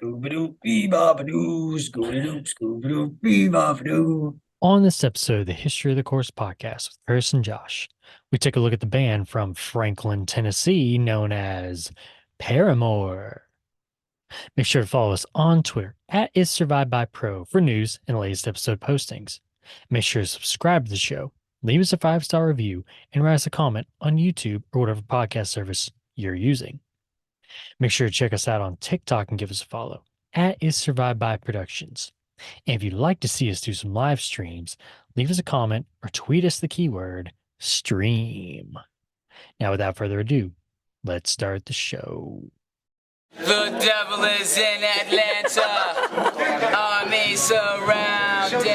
Scooby-Doo, bee-bop-a-doo, Scooby-Doo, Scooby-Doo, bee-bop-a-doo. On this episode of the History of the Course podcast with Chris and Josh, we take a look at the band from Franklin, Tennessee, known as Paramore. Make sure to follow us on Twitter at IsSurvivedByPro for news and latest episode postings. Make sure to subscribe to the show, leave us a 5-star review, and write us a comment on YouTube or whatever podcast service you're using. Make sure to check us out on TikTok and give us a follow at IsSurvivedByProductions. And if you'd like to see us do some live streams, leave us a comment or tweet us the keyword stream. Now, without further ado, let's start the show. The devil is in Atlanta, army surrounded.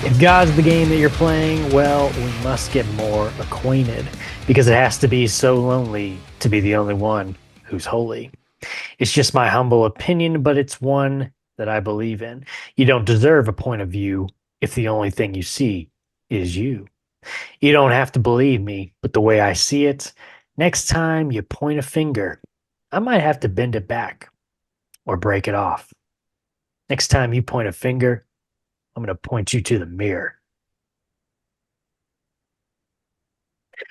If God's the game that you're playing, well, we must get more acquainted because it has to be so lonely to be the only one who's holy. It's just my humble opinion, but it's one that I believe in. You don't deserve a point of view if the only thing you see is you. You don't have to believe me, but the way I see it, next time you point a finger, I might have to bend it back or break it off. Next time you point a finger, I'm going to point you to the mirror.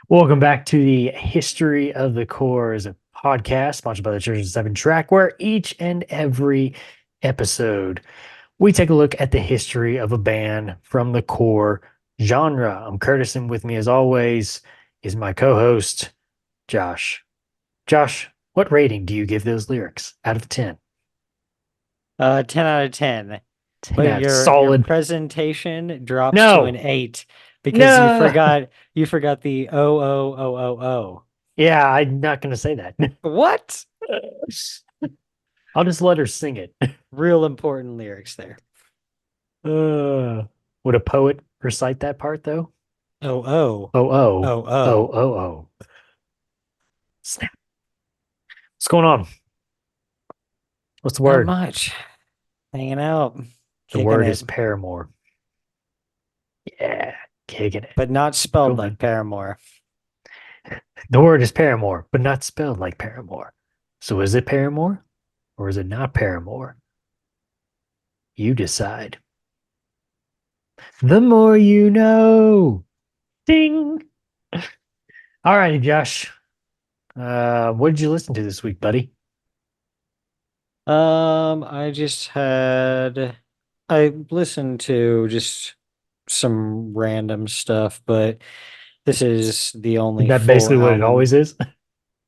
Welcome back to the History of the Cores podcast, sponsored by the Church of Seven Track, where each and every episode we take a look at the history of a band from the core genre. I'm Curtis, and with me, as always, is my co-host, Josh. Josh, what rating do you give those lyrics out of 10? 10 out of 10. 10 But out, your solid. presentation drops to No. an 8 because No. you forgot the O. Yeah, I'm not going to say that. What? I'll just let her sing it. Real important lyrics there. Would a poet recite that part though? Oh. Oh, oh, Oh. oh, oh, oh. Snap. What's going on? What's the Not word? much. Hanging out. The Kicking word it, is Paramore. Yeah, kicking it. but not spelled Cool, man. like Paramore. The word is Paramore, but not spelled like Paramore. So is it Paramore or is it not Paramore? You decide. The more you know. Ding. All righty, Josh. What did you listen to this week, buddy? I listened to just some random stuff, but this is the only Is that full basically what it album. always is?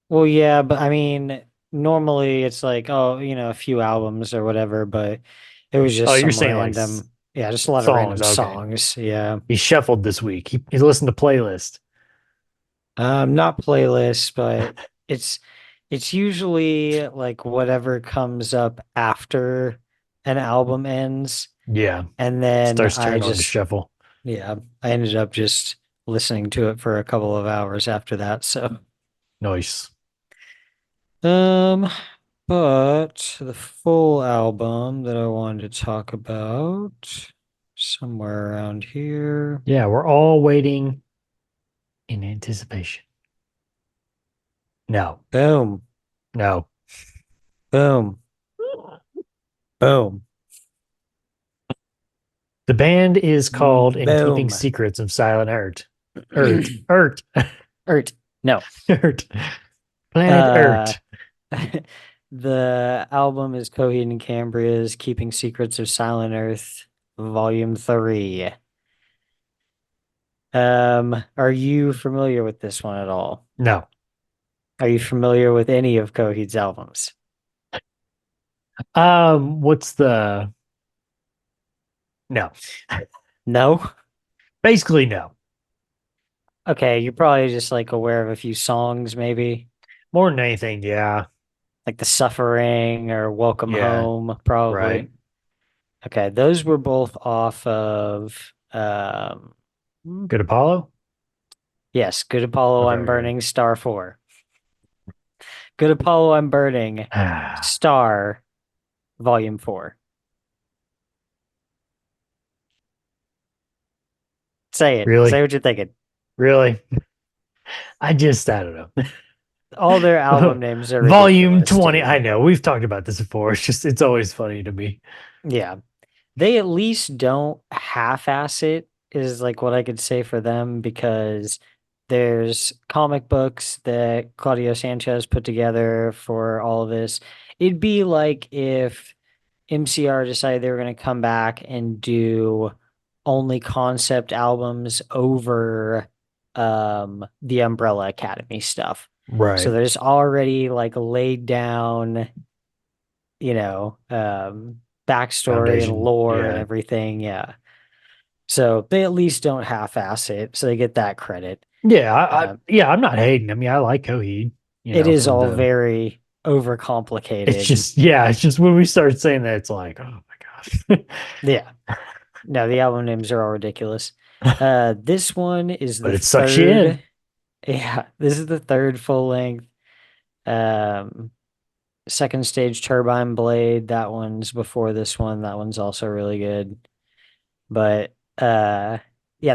Well, yeah, but I mean, normally it's like, oh, a few albums or whatever, but it was Oh, just you're some saying like random, yeah, just a lot of songs. random Okay. songs. Yeah. He shuffled this week. He listened to playlist. Not playlists, but it's it's usually like whatever comes up after an album ends. Yeah. And then Starts turning on to shuffle. yeah, I ended up just listening to it for a couple of hours after that. So, Nice. um, but the full album that I wanted to talk about somewhere around here. Yeah, we're all waiting in anticipation. No, Boom, no. boom, boom, The band is called In Keeping boom. Secrets of Silent Earth. Earth. Earth. No. Earth. Planet Earth. The album is Coheed and Cambria's Keeping Secrets of Silent Earth, Volume 3. Are you familiar with this one at all? No. Are you familiar with any of Coheed's albums? What's the no. No? Basically, no. Okay, you're probably just like aware of a few songs, maybe More than anything, yeah. like The Suffering or Welcome Yeah, Home, probably. right. Okay, those were both off of Good Apollo? Yes, Good Apollo, I'm Okay. Burning, Star 4. Good Apollo, I'm Burning, Star, Volume 4. Say it. Say Really? what you're thinking. Really? I don't know. All their album names are Volume ridiculous, 20. I dude. know. We've talked about this before. It's always funny to me. Yeah. They at least don't half-ass it, is like what I could say for them, because there's comic books that Claudio Sanchez put together for all of this. It'd be like if MCR decided they were going to come back and do only concept albums over the Umbrella Academy stuff. So Right. there's already like laid down, you know, backstory and Foundation. lore and Yeah. everything. Yeah. So they at least don't half-ass it, so they get that credit. Yeah. Um, Yeah, I'm not hating. I mean, I like Coheed, it is for all the very it's overcomplicated. just yeah, it's just when we start saying that, it's like, oh my gosh. Yeah. No, the album names are all ridiculous. This one is But the it sucks you in. third. Yeah, this is the third full length. Um, Second Stage Turbine Blade. That one's before this one. That one's also really good. But yeah,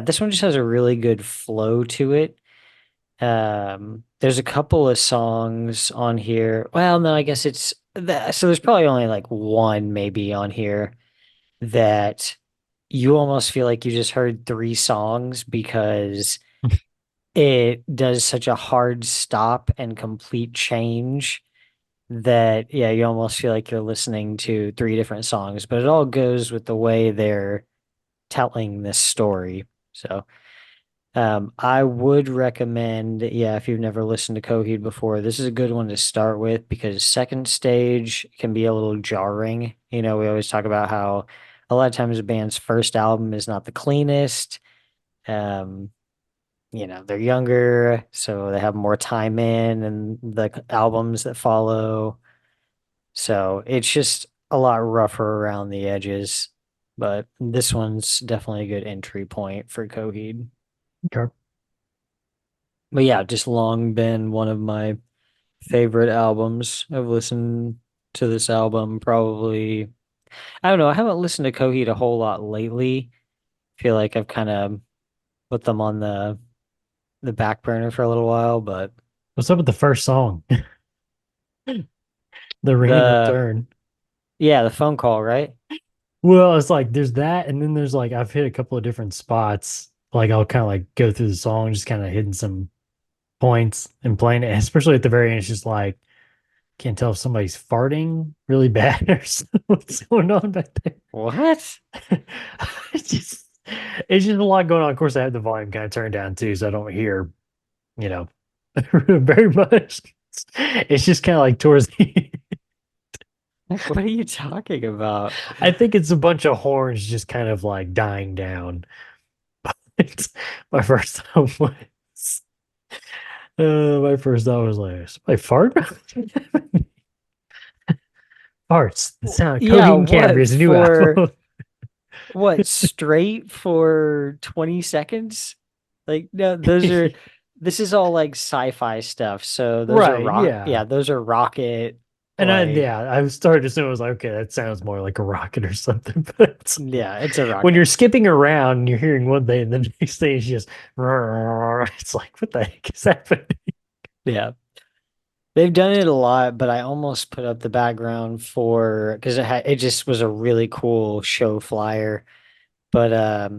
this one just has a really good flow to it. There's a couple of songs on here. Well, no, I guess it's that. So there's probably only like one maybe on here that you almost feel like you just heard three songs because it does such a hard stop and complete change that, yeah, you almost feel like you're listening to three different songs, but it all goes with the way they're telling this story. So, I would recommend, yeah, if you've never listened to Coheed before, this is a good one to start with because Second Stage can be a little jarring. You know, we always talk about how a lot of times a band's first album is not the cleanest. Um, you know, they're younger, so they have more time in and the albums that follow. So it's just a lot rougher around the edges. But this one's definitely a good entry point for Coheed. Okay. But yeah, just long been one of my favorite albums. I've listened to this album probably, I don't know, I haven't listened to Coheed a whole lot lately. Feel like I've kind of put them on the back burner for a little while, but What's up with the first song? The Ring and the Return. yeah, the phone call, right? Well, it's like there's that, and then there's like I've hit a couple of different spots. Like I'll kind of like go through the song, just kind of hitting some points and playing it, especially at the very end. It's just like can't tell if somebody's farting really bad or something. What's going on back there. What? It's just it's just a lot going on. Of course, I have the volume kind of turned down too, so I don't hear, you know, very much. It's just kind of like towards the Like, what are you talking about? I think it's a bunch of horns just kind of like dying down. It's, my first thought was my first thought was like, somebody fart? Farts. The sound Yeah, Coheed and what Cambria's new for album. what straight for 20 seconds? Like, no, this is all like sci-fi stuff. So those are Right, yeah, yeah. those are rocket, And like, I started to assume I was like, okay, that sounds more like a rocket or something. But it's like, yeah, it's a when you're rocket. skipping around and you're hearing one thing, and the next thing is just, it's like, what the heck is happening? Yeah. They've done it a lot, but I almost put up the background for because it just was a really cool show flyer. But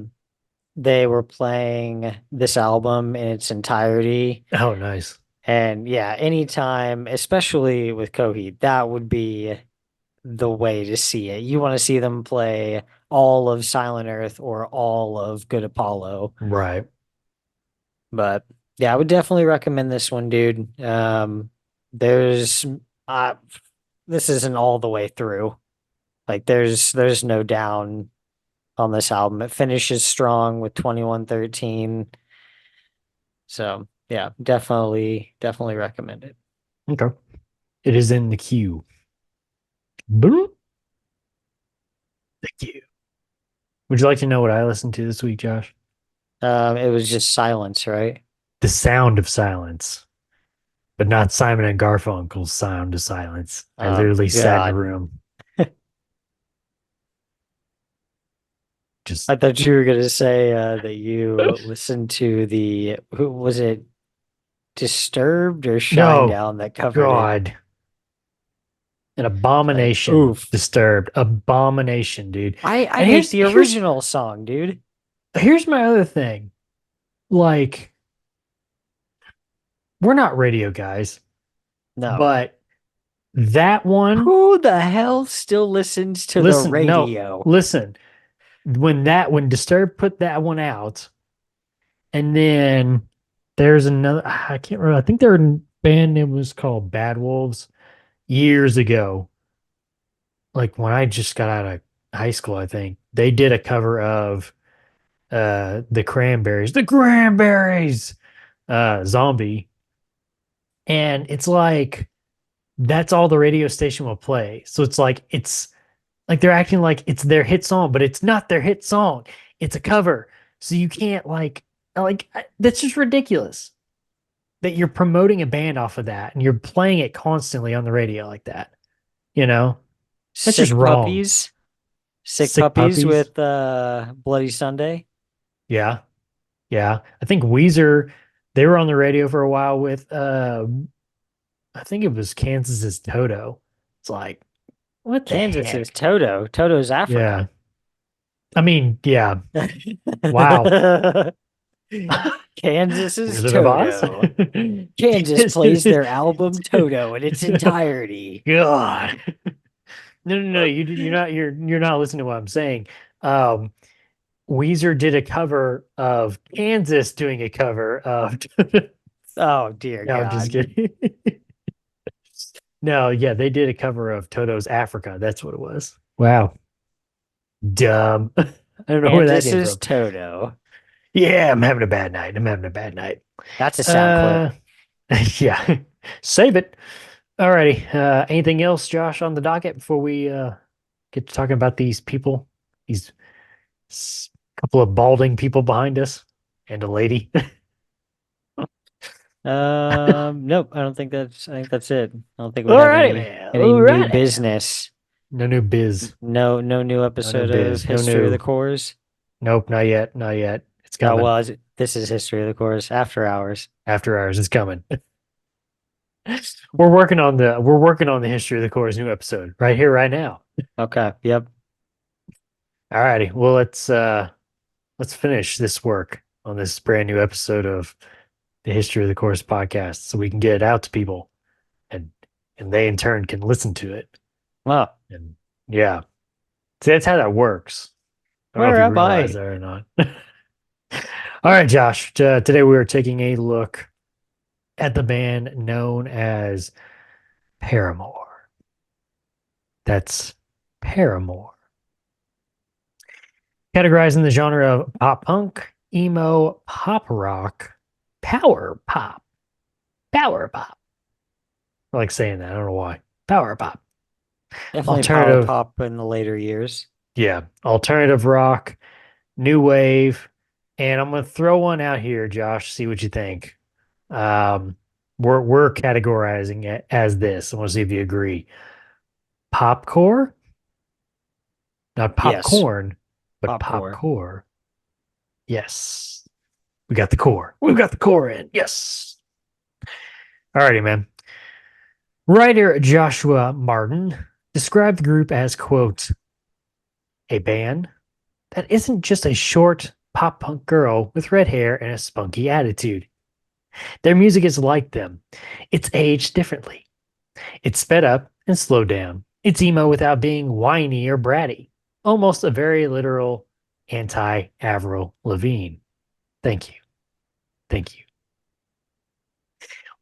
they were playing this album in its entirety. Oh, nice. And yeah, anytime, especially with Coheed, that would be the way to see it. You want to see them play all of Silent Earth or all of Good Apollo. Right. But yeah, I would definitely recommend this one, dude. There's uh this isn't all the way through. Like there's no down on this album. It finishes strong with 2113. So yeah, definitely recommend it. Okay. It is in the queue. Boom. The queue. Would you like to know what I listened to this week, Josh? It was just silence, right? The Sound of Silence, but not Simon and Garfunkel's Sound of Silence. I Oh literally sat in a God. room. Just I thought you were gonna say that you listened to who was it, Disturbed or no, Shinedown that covered it? God, an Like, abomination. oof. Disturbed, abomination, dude. I And hate here's the here's original song, dude. here's my other thing. Like, we're not radio guys, No. but that one, Who the hell still listens to the listen, no, radio? listen. When Disturbed put that one out, and then there's another, I can't remember. I think their band name was called Bad Wolves years ago. Like when I just got out of high school, I think they did a cover of the Cranberries, Zombie. And it's like that's all the radio station will play. So it's like they're acting like it's their hit song, but it's not their hit song. It's a cover. So you can't that's just ridiculous that you're promoting a band off of that and you're playing it constantly on the radio like that. You know? That's just Sick wrong. Puppies. Sick Sick Puppies Puppies. with Bloody Sunday. Yeah. Yeah. I think Weezer, they were on the radio for a while with I think it was Kansas's Toto. It's like, what the Kansas is heck? Toto. Toto's Yeah. Africa. I mean, yeah. Wow. Kansas is Wizard of Oz? Toto. Kansas plays their album Toto in its entirety. God. No. You're not listening to what I'm saying. Um, Weezer did a cover of Kansas doing a cover of. Oh dear No, I'm just God. kidding. No, yeah, they did a cover of Toto's Africa. That's what it was. Wow. Dumb. I don't know where that Kansas came is from. Toto. Yeah, I'm having a bad night. I'm having a bad night. That's a sound clip. Uh, yeah. Save it. Alrighty. Anything else, Josh, on the docket before we get to talking about these people? These couple of balding people behind us and a lady. Nope, I think that's it. I don't think we have Alrighty, man. any new Alrighty. business. No new biz. No new No new episode of biz. No History of new. the Cores. Nope, not yet. Not yet. It's Oh coming. well, this is History of the Cores after hours. After hours. It's coming. We're working on the history of the core's new episode right here, right now. Okay. Yep. Alrighty. Well, let's finish this work on this brand new episode of the History of the Course podcast so we can get it out to people and they in turn can listen to it. Well, And yeah. See, that's how that works. I don't know where if you am I? realize that or not. All right, Josh. Today we are taking a look at the band known as Paramore. That's Paramore. Categorized in the genre of pop punk, emo, pop rock, power pop. Power pop. I like saying that. I don't know why. Power pop. Definitely power Alternative. pop in the later years. Yeah. Alternative rock, new wave. And I'm going to throw one out here, Josh, see what you think. We're categorizing it as this. I want to see if you agree. Popcore? Not Yes. popcorn, but Popcore. popcore. Yes. We got the core. We've got the core in. Yes. Alrighty, man. Writer Joshua Martin described the group as, quote, a band that isn't just a short pop punk girl with red hair and a spunky attitude. Their music is like them. It's aged differently. It's sped up and slowed down. It's emo without being whiny or bratty. Almost a very literal anti-Avril Lavigne. Thank you. Thank you.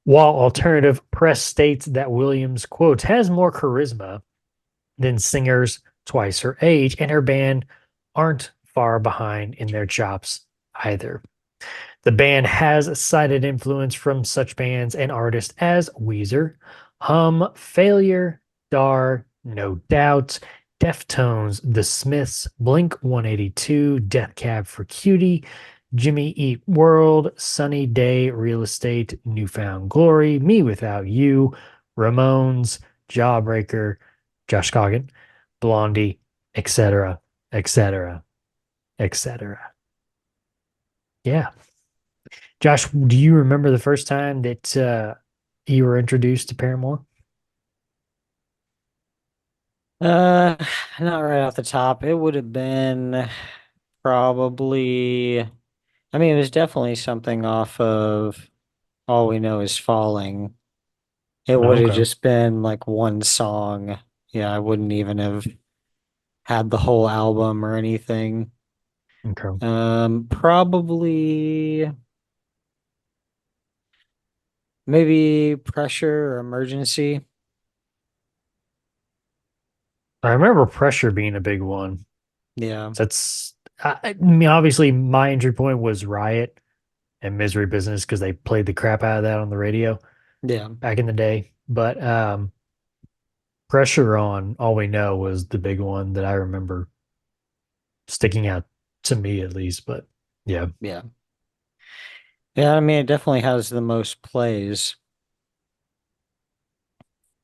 While alternative press states that Williams, quote, has more charisma than singers twice her age, and her band aren't far behind in their chops either. The band has cited influence from such bands and artists as Weezer, Hum, Failure, Dar, No Doubt, Deftones, The Smiths, Blink 182, Death Cab for Cutie, Jimmy Eat World, Sunny Day Real Estate, Newfound Glory, Me Without You, Ramones, Jawbreaker, Josh Coggin, Blondie, etc., etc., etc. Yeah. Josh, do you remember the first time that you were introduced to Paramore? Uh, not right off the top. It would have been probably, I mean, it was definitely something off of All We Know Is Falling. It would have Okay. just been like one song. Yeah, I wouldn't even have had the whole album or anything. Okay. Probably maybe Pressure or Emergency. I remember Pressure being a big one. Yeah, That's, I mean, obviously, my entry point was Riot and Misery Business because they played the crap out of that on the radio yeah, back in the day. But Pressure on All We Know was the big one that I remember sticking out to me at least. But yeah, yeah. Yeah, I mean, it definitely has the most plays.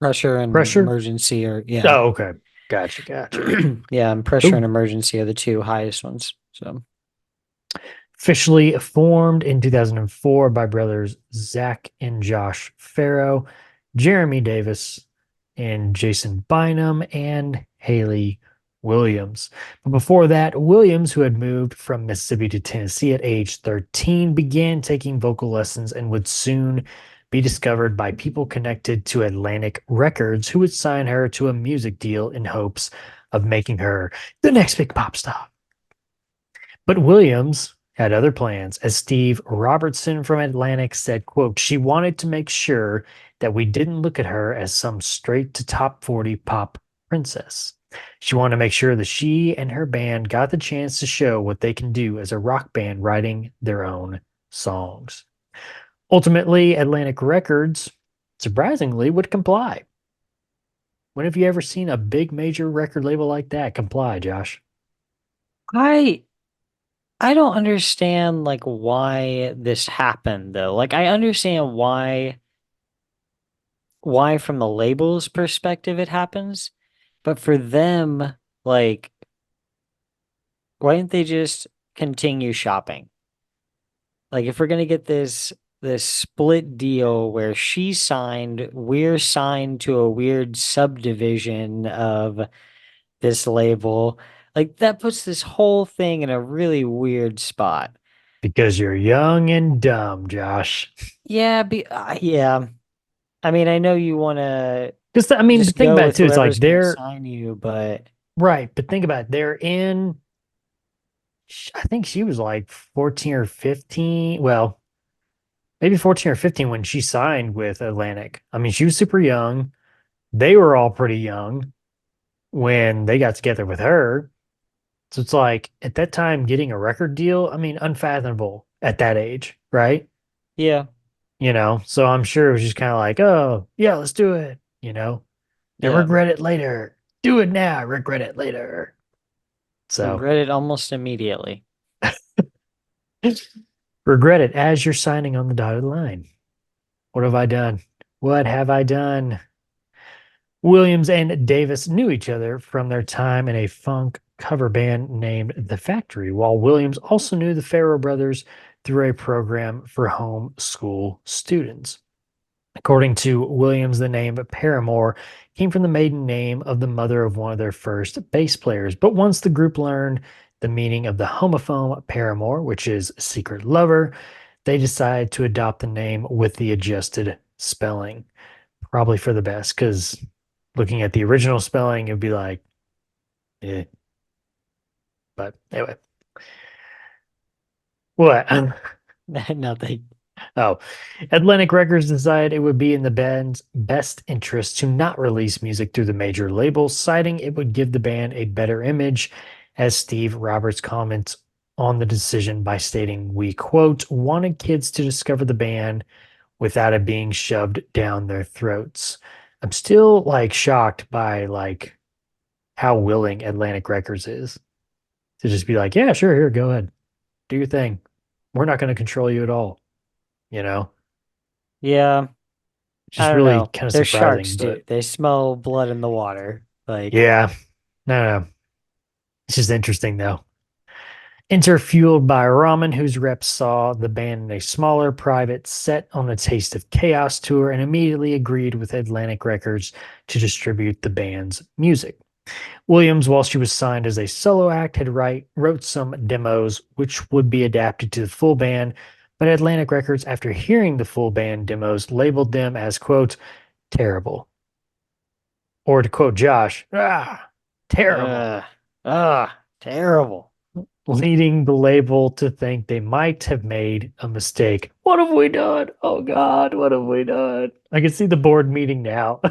Pressure and Pressure. Emergency are, yeah. Oh, okay. Gotcha. Gotcha. Yeah, and Pressure and Cool. Emergency are the two highest ones. So, Officially formed in 2004 by brothers Zach and Josh Farrow, Jeremy Davis, and Jason Bynum, and Haley Williams. But before that, Williams, who had moved from Mississippi to Tennessee at age 13, began taking vocal lessons and would soon be discovered by people connected to Atlantic Records, who would sign her to a music deal in hopes of making her the next big pop star. But Williams had other plans, as Steve Robertson from Atlantic said, quote, she wanted to make sure that we didn't look at her as some straight to top 40 pop princess. She wanted to make sure that she and her band got the chance to show what they can do as a rock band writing their own songs. Ultimately, Atlantic Records, surprisingly, would comply. When have you ever seen a big major record label like that comply, Josh? I I don't understand like why this happened though. Like I understand why from the label's perspective it happens, but for them, like why didn't they just continue shopping? Like if we're gonna get this split deal where she's signed, we're signed to a weird subdivision of this label, like that puts this whole thing in a really weird spot. Because you're young and dumb, Josh. Yeah. I mean, I know you want to Because I mean, just but think go about it with too. It's like whoever's going to they're sign you, but right, but think about it. They're in. I think she was like 14 or 15. Well, maybe 14 or 15 when she signed with Atlantic. I mean, she was super young. They were all pretty young when they got together with her. So it's like at that time, getting a record deal, I mean, unfathomable at that age, right? yeah, So I'm sure it was just kind of like, oh, yeah, let's do it, and yeah. regret it later. Do it now, regret it later. So Regret it almost immediately. regret it as you're signing on the dotted line. What have I done? What have I done? Williams and Davis knew each other from their time in a funk cover band named The Factory, while Williams also knew the Farrow brothers through a program for homeschool students. According to Williams, the name Paramore came from the maiden name of the mother of one of their first bass players. But once the group learned the meaning of the homophone Paramore, which is secret lover, they decided to adopt the name with the adjusted spelling. Probably for the best, because looking at the original spelling, it'd be like, eh. But anyway, what? Nothing. Oh, Atlantic Records decided it would be in the band's best interest to not release music through the major labels, citing it would give the band a better image, as Steve Roberts comments on the decision by stating, we, quote, wanted kids to discover the band without it being shoved down their throats. I'm still like shocked by like how willing Atlantic Records is to just be like, yeah, sure, here, go ahead, do your thing. we're not going to control you at all. You know, Yeah, I just don't really know. kind of They're sharks, surprising. dude. But They smell blood in the water. Like, yeah, no, it's just interesting though. Enter Fueled by Ramen, whose reps saw the band in a smaller private set on a Taste of Chaos tour and immediately agreed with Atlantic Records to distribute the band's music. Williams, while she was signed as a solo act, wrote some demos which would be adapted to the full band, but Atlantic Records, after hearing the full band demos, labeled them as, quote, terrible. Or to quote Josh, terrible, uh, terrible. leading the label to think they might have made a mistake. What have we done? Oh God, what have we done? I can see the board meeting now.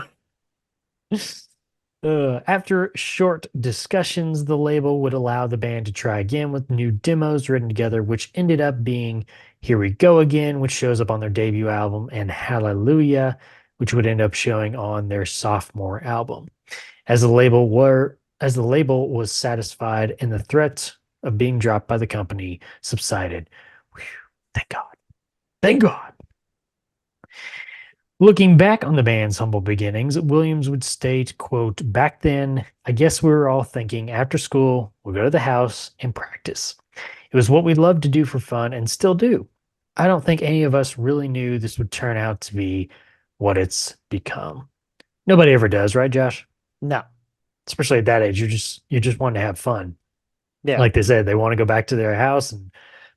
After short discussions, the label would allow the band to try again with new demos written together, which ended up being Here We Go Again, which shows up on their debut album, and Hallelujah, which would end up showing on their sophomore album. As the label was satisfied and the threat of being dropped by the company subsided. Whew, thank God. Thank God. Looking back on the band's humble beginnings, Williams would state, quote, back then, I guess we were all thinking after school, we'll go to the house and practice. It was what we loved to do for fun and still do. I don't think any of us really knew this would turn out to be what it's become. Nobody ever does, right, Josh? No. Especially at that age, you just want to have fun. Yeah. Like they said, they want to go back to their house and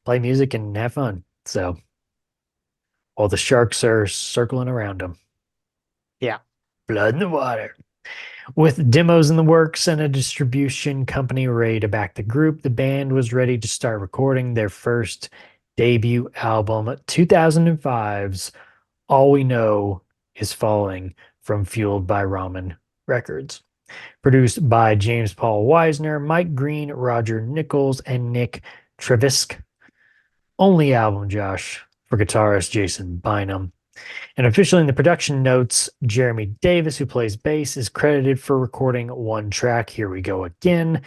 play music and have fun. So all the sharks are circling around them. Yeah. Blood in the water. With demos in the works and a distribution company ready to back the group, the band was ready to start recording their first debut album, 2005's All We Know Is Falling from Fueled by Ramen Records. Produced by James Paul Wisner, Mike Green, Roger Nichols, and Nick Trevisk. Only album, Josh, for guitarist Jason Bynum. And officially in the production notes, Jeremy Davis, who plays bass, is credited for recording one track, Here We Go Again.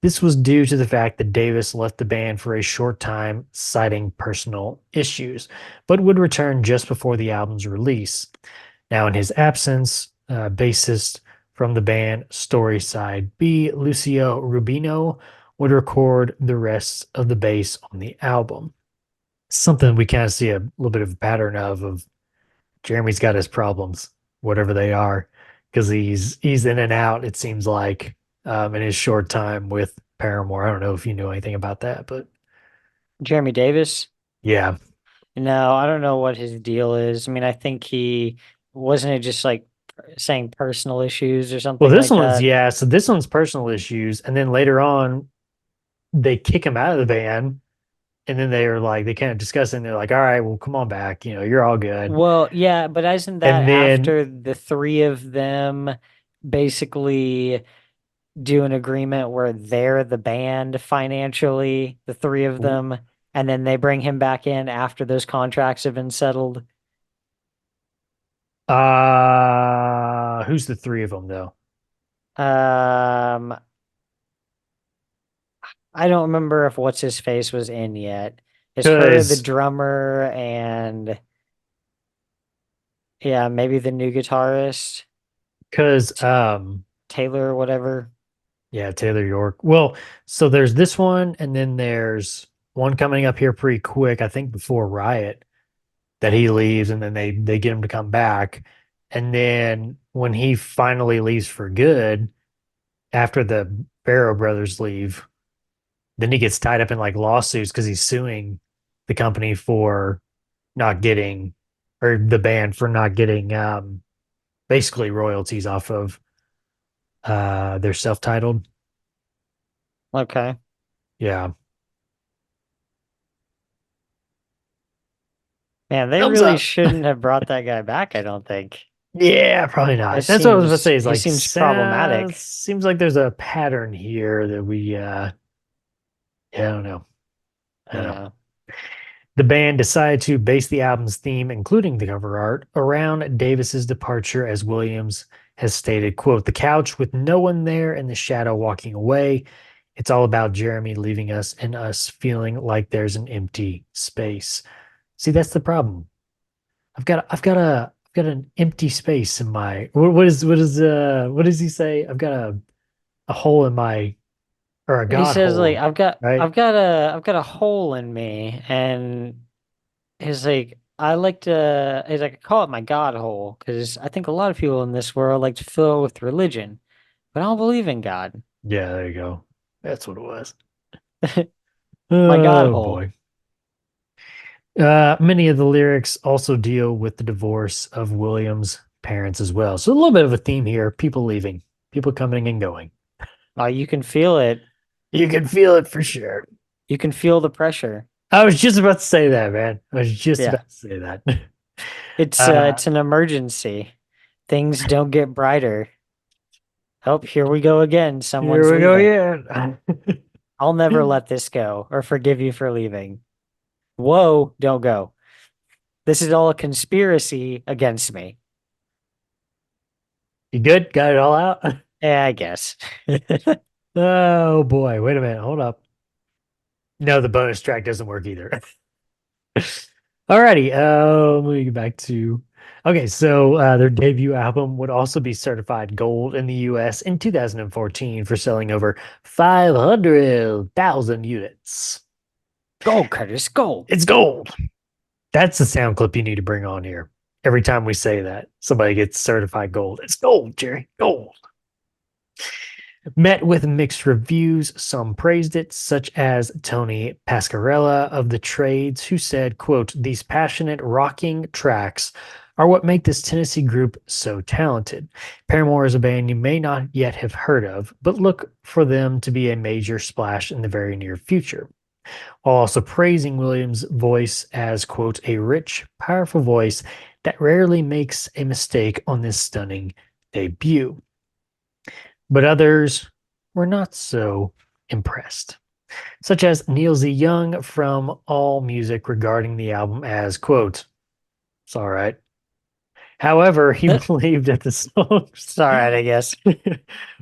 This was due to the fact that Davis left the band for a short time, citing personal issues, but would return just before the album's release. Now, in his absence, bassist from the band Story Side B, Lucio Rubino, would record the rest of the bass on the album. Something we kind of see a little bit of a pattern of Jeremy's got his problems, whatever they are, because he's in and out, it seems like, in his short time with Paramore. I don't know if you know anything about that, but Jeremy Davis? yeah. No, I don't know what his deal is. I mean, I think he wasn't it just like saying personal issues or Well, something this like one's that. yeah. So this one's personal issues, and then later on, they kick him out of the band, and then they are like they kind of discuss it, and they're like, "All right, well, come on back. You're all good." Well, yeah, but isn't that And then after the three of them basically do an agreement where they're the band financially, the three of them, and then they bring him back in after those contracts have been settled? who's the three of them though? Um, I don't remember if what's his face was in yet. It's her, the Because drummer, and yeah, maybe the new guitarist, because Taylor or whatever. yeah, Taylor York. Well, so there's this one, and then there's one coming up here pretty quick, I think before Riot, that he leaves, and then they get him to come back. And then when he finally leaves for good, after the Barrow brothers leave, then he gets tied up in like lawsuits because he's suing the company for not getting, or the band for not getting basically royalties off of their self-titled. Okay. Yeah. Man, they Thumbs really up. shouldn't have brought that guy back, I don't think. Yeah, probably It not. That's what I was going to seems say is he like seems problematic. seems like there's a pattern here that we yeah, I don't know. I don't know. Yeah. The band decided to base the album's theme, including the cover art, around Davis's departure, as Williams has stated, quote, the couch with no one there and the shadow walking away. It's all about Jeremy leaving us and us feeling like there's an empty space. See, that's the problem. I've got an empty space in my what does he say? I've got a hole in my or a He God says like hole, right? I've got a hole in me, and he's like he's like I call it my God hole because I think a lot of people in this world like to fill it with religion, but I don't believe in God. Yeah, there you go. That's what it was. My God Oh hole. boy. Many of the lyrics also deal with the divorce of William's parents as well. So a little bit of a theme here, people leaving, people coming and going. You can feel it. You can feel it for sure. You can feel the pressure. I was just about to say that, man. I was just Yeah. about to say that. It's an emergency. Things don't get brighter. Oh, here we go again. Someone's Here we go leaving. again. I'll never let this go or forgive you for leaving. Whoa, don't go. This is all a conspiracy against me. You good? Got it all out? Yeah, I guess. Oh boy, wait a minute. Hold up. No, the bonus track doesn't work either. Alrighty, let me get back to okay, so their debut album would also be certified gold in the US in 2014 for selling over 500,000 units. Go, Curtis, go. It's gold. That's the sound clip you need to bring on here. Every time we say that, somebody gets certified gold. It's gold, Jerry. Gold. Met with mixed reviews. Some praised it, such as Tony Pascarella of The Trades, who said, quote, "These passionate rocking tracks are what make this Tennessee group so talented. Paramore is a band you may not yet have heard of, but look for them to be a major splash in the very near future," while also praising Williams' voice as, quote, "a rich, powerful voice that rarely makes a mistake on this stunning debut." But others were not so impressed, such as Neil Z. Young from All Music regarding the album as, quote, "It's all right." However, he believed that the songs It's all right, I guess.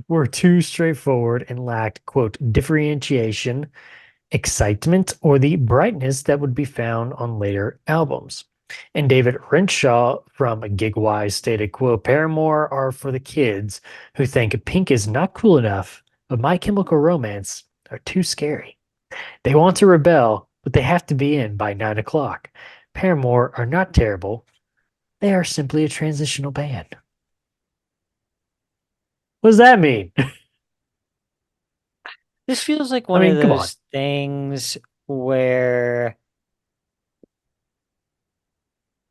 were too straightforward and lacked, quote, "differentiation, excitement, or the brightness that would be found on later albums." And David Renshaw from Gigwise stated, quote, "Paramore are for the kids who think Pink is not cool enough, but My Chemical Romance are too scary. They want to rebel, but they have to be in by 9 o'clock. Paramore are not terrible. They are simply a transitional band." What does that mean? This feels like I one of mean, come on. those things where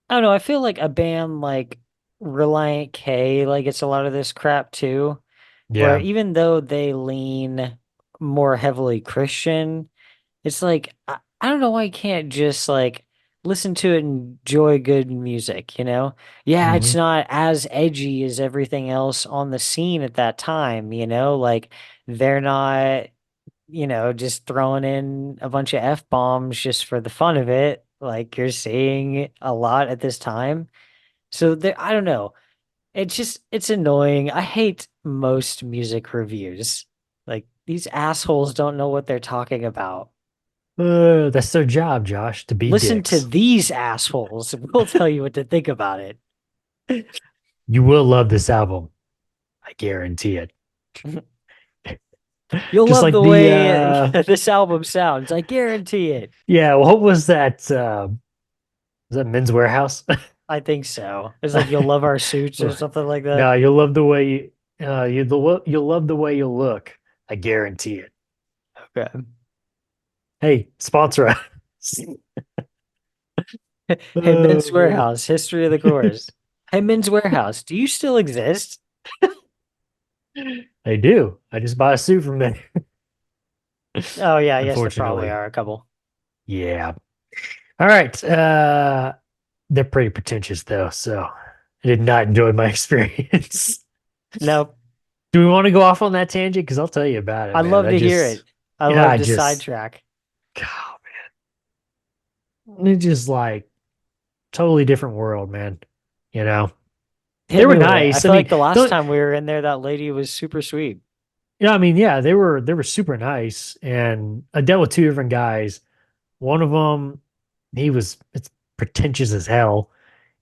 I don't know, I feel like a band like Reliant K like gets a lot of this crap too, where Yeah. even though they lean more heavily Christian, it's like I don't know why you can't just like listen to it and enjoy good music, you know? Yeah, it's Hmm. not as edgy as everything else on the scene at that time, you know? Like they're not, just throwing in a bunch of F-bombs just for the fun of it, like you're seeing a lot at this time. So there, I don't know. It's annoying. I hate most music reviews. Like these assholes don't know what they're talking about. That's their job, Josh, to be Listen to dicks. these assholes. We'll tell you what to think about it. You will love this album. I guarantee it. You'll Just love like the the way this album sounds. I guarantee it. yeah, what was that? Was that Men's Warehouse? I think so. It's like you'll love our suits or something like that. No, you'll love the way you'll love the way you look. I guarantee it. Okay. Hey, sponsor us. Hey, Men's Oh, Warehouse, history of the course. Hey, Men's Warehouse, do you still exist? they do. I just bought a suit from them. Oh yeah, yes, there probably Unfortunately. are a couple. Yeah. All right. They're pretty pretentious though, so I did not enjoy my experience. Nope. Do we want to go off on that tangent? Because I'll tell you about it, I'd man. love to hear it. I Yeah, love I to just, sidetrack. God, man, it's just like totally different world, man. You know, they Hit were me with it. I nice. I feel mean, like the last don't, time we were in there, that lady was super sweet. Yeah, I mean, yeah, they were super nice, and I dealt with two different guys. One of them, it's pretentious as hell,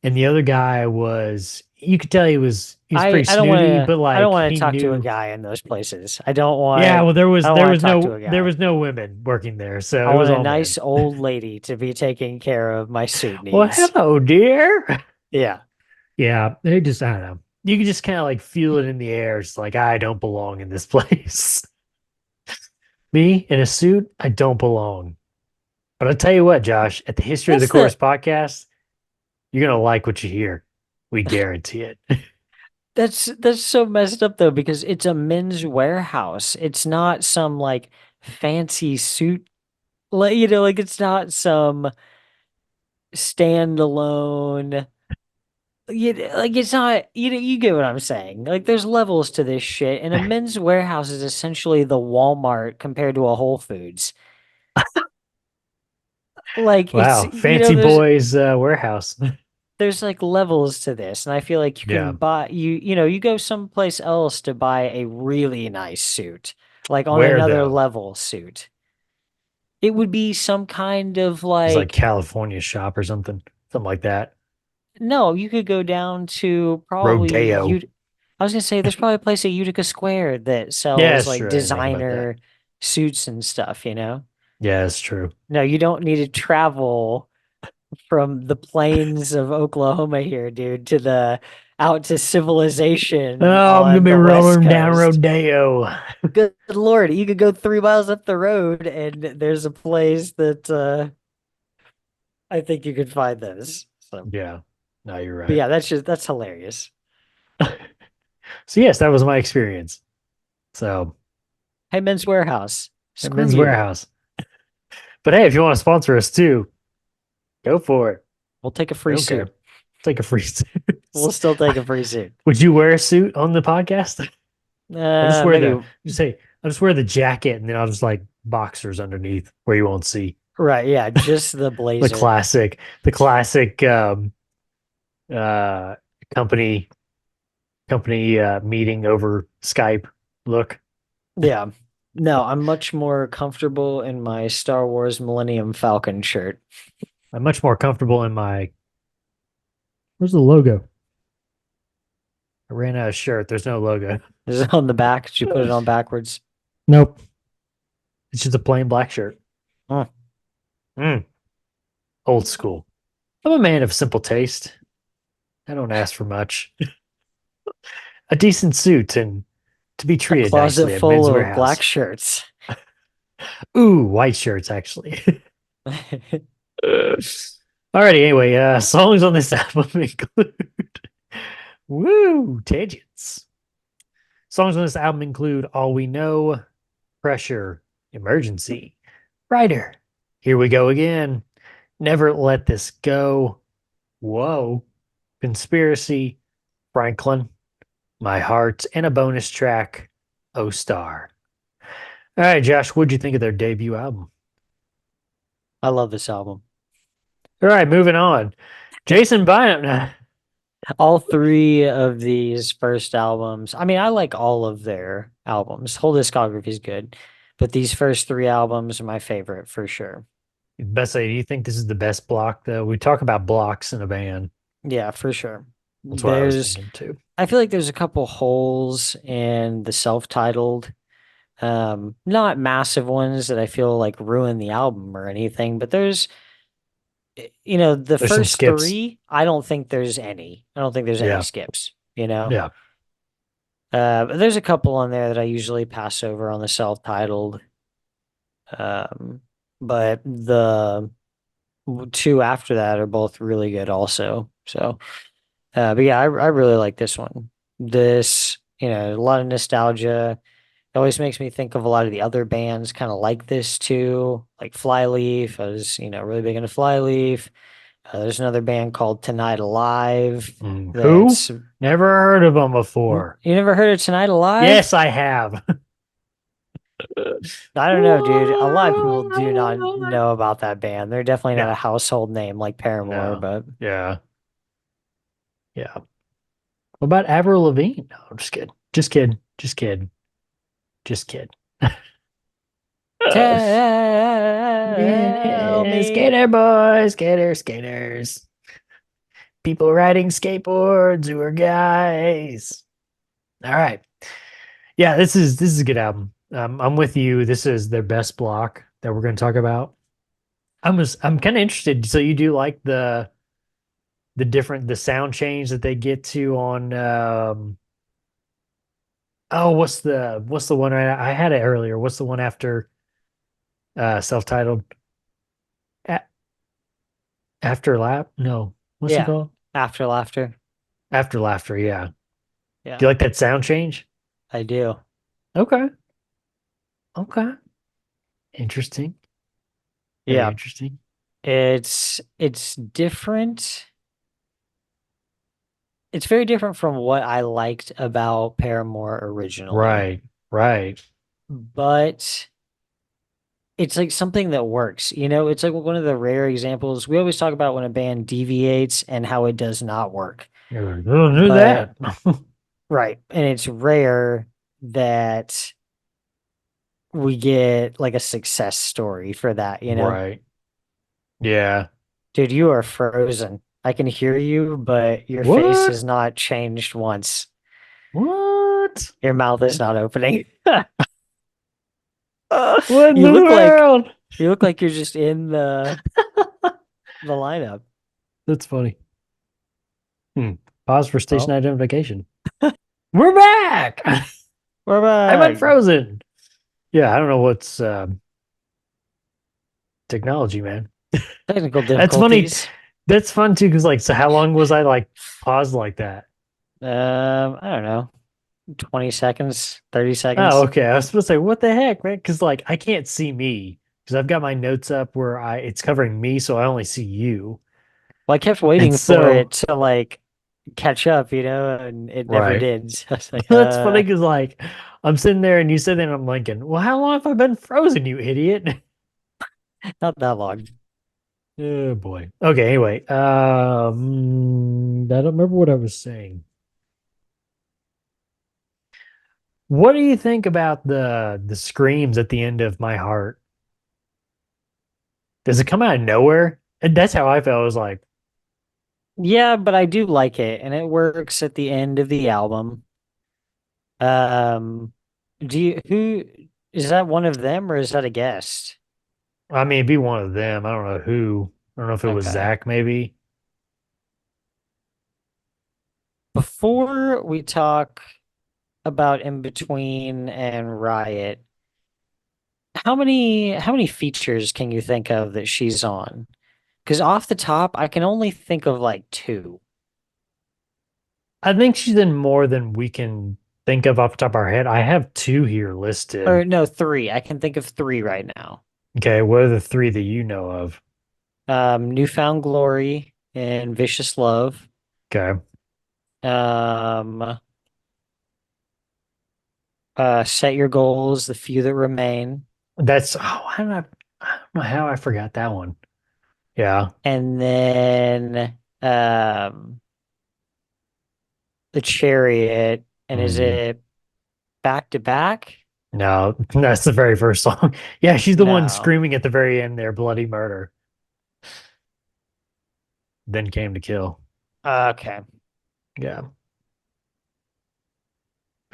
and the other guy was, you could tell he was pretty I don't want snooty, to but I don't like want he to talk to a knew. guy in those places. Yeah, well, I don't want to talk to a there guy. was no women working there, so I it was want a all men. nice old lady to be taking care of my suit Well, needs. hello, dear. Yeah. Yeah, they just, I don't know. You can just kind of like feel it in the air. It's like, I don't belong in this place. Me in a suit, I don't belong. But I'll tell you what, Josh, at the History of the That's Course the podcast, you're going to like what you hear. We guarantee it. that's so messed up though because it's a men's warehouse. It's not some like fancy suit like like it's not some standalone like it's not you get what I'm saying. Like there's levels to this shit and a men's warehouse is essentially the Walmart compared to a Whole Foods. Like it's Wow. Fancy Boys Warehouse. there's like levels to this and I feel like you Yeah. can buy you go someplace else to buy a really nice suit, like on Where, another though? level suit. It would be some kind of It's like like California shop or something. Something like that. no, you could go down to probably Rodeo. I was gonna say there's probably a place at Utica Square that Yeah, sells it's like true. I didn't think about that. designer suits and stuff, you know? Yeah, it's true. No, you don't need to travel from the plains of Oklahoma here, dude, to the out to civilization Oh, I'm going to on be the West rolling down Coast. Rodeo. Good Lord, you could go 3 miles up the road and there's a place that I think you could find those. So, Yeah. No, you're but right. yeah, that's hilarious. So, yes, that was my experience. So, Hey, Men's Warehouse, at screw Men's you. Warehouse. But hey, if you want to sponsor us too, go for it. We'll take a I free don't care. suit. Take a free suit. We'll still take a free suit. Would you wear a suit on the podcast? I'll just wear Maybe the just say I'll just wear the jacket and then I'll just like boxers underneath where you won't see right, yeah, just the the blazer. classic uh company meeting over Skype look. Yeah. No, I'm much more comfortable in my Star Wars Millennium Falcon shirt. I'm much more comfortable in my, where's the logo? I ran out of shirt. There's no logo. Is it on the back? Did you put it on backwards? Nope. It's just a plain black shirt. Oh, Mm, old school. I'm a man of simple taste. I don't ask for much. A decent suit and to be a treated closet nicely at full Men's of black Warehouse. shirts. Ooh, white shirts actually. Alrighty, anyway, songs on this album include woo tangents. Songs on this album include All We Know, Pressure, Emergency, Rider, Here We Go Again, Never Let This Go, Whoa, Conspiracy, Franklin, My Heart, and a bonus track, Oh Star. All right, Josh, what'd you think of their debut album? I love this album. All right, moving on. Jason Bynum. All three of these first albums, I mean, I like all of their albums. Whole discography is good, but these first three albums are my favorite for sure. Best say, do you think this is the best block though? We talk about blocks in a band. Yeah, for sure. That's what I was There's, thinking too. I feel like there's a couple holes in the self-titled, not massive ones that I feel like ruin the album or anything, but there's, the There's some first skips. three, I don't think there's any. I don't think there's any Yeah. skips, you know? Yeah. But there's a couple on there that I usually pass over on the self-titled. Um, but the two after that are both really good also. So, but yeah, I really like this one. This, a lot of nostalgia. It always makes me think of a lot of the other bands kind of like this too, like Flyleaf. I was, really big into Flyleaf. There's another band called Tonight Alive. Who? That's Never heard of them before. You never heard of Tonight Alive? Yes, I have. I don't know, dude. A lot of people do not know about that band. They're definitely not a Yeah. household name like Paramore, No. but Yeah. Yeah. What about Avril Lavigne? No, I'm just kidding. Just kidding. Just kidding. Just kidding. Tell Yeah, me. skater boys, skaters. People riding skateboards who are guys. All right. Yeah, this is a good album. I'm with you. This is their best block that we're going to talk about. I'm kind of interested. So you do like the sound change that they get to on oh, what's the one I had it earlier? What's the one after self-titled? A- After lap? No. What's it Yeah. called? After laughter. After laughter, yeah. Yeah, Do you like that sound change? I do. Okay. Okay. Interesting. Very Yeah. interesting. It's different. It's very different from what I liked about Paramore originally. Right. Right. But it's like something that works. It's like one of the rare examples. We always talk about when a band deviates and how it does not work. You're like, "Oh, do But that." right, and it's rare that we get like a success story for that. Right. Yeah. Dude, you are frozen. I can hear you, but your face What? has not changed once. What? Your mouth is not opening. What in You the look like world? you look like you're just in the lineup. That's funny. Pause for station Oh, identification. We're back. we're I went back. frozen. Yeah, I don't know what's technology, man. Technical That's funny. difficulties. That's fun too, because like, so how long was I like paused like that? I don't know, 20 seconds, 30 Oh, seconds. okay. I was supposed to say, what the heck, man? Because like I can't see me because I've got my notes up where I it's covering me, so I only see you. Well, I kept And waiting for it so, to like catch up, and it never right. did. So I was like, That's funny because like I'm sitting there and you sit there and I'm thinking, well, how long have I been frozen, you idiot? not that long. Oh boy. Okay, anyway. I don't remember what I was saying. What do you think about the screams at the end of My Heart? Does it come out of nowhere? And that's how I felt. I was like, Yeah, but I do like it, and it works at the end of the album. Um, who is that? One of them, or is that a guest? I mean, it'd be one of them. I don't know who. I don't know if it was Okay. Zach, maybe. Before we talk about In Between and Riot, how many features can you think of that she's on? Because off the top, I can only think of like two. I think she's in more than we can think of off the top of our head. I have two here listed. Or no, three. I can think of three right now. Okay, what are the three that you know of? Newfound Glory and Vicious Love. Okay. Um, Set Your Goals, The Few That Remain, That's I don't know how I forgot that one. Yeah. and then The Chariot. And is Mm. it back to back? No, that's the very first song. Yeah, she's the one No. screaming at the very end there, bloody murder. Then came to kill. Okay. Yeah.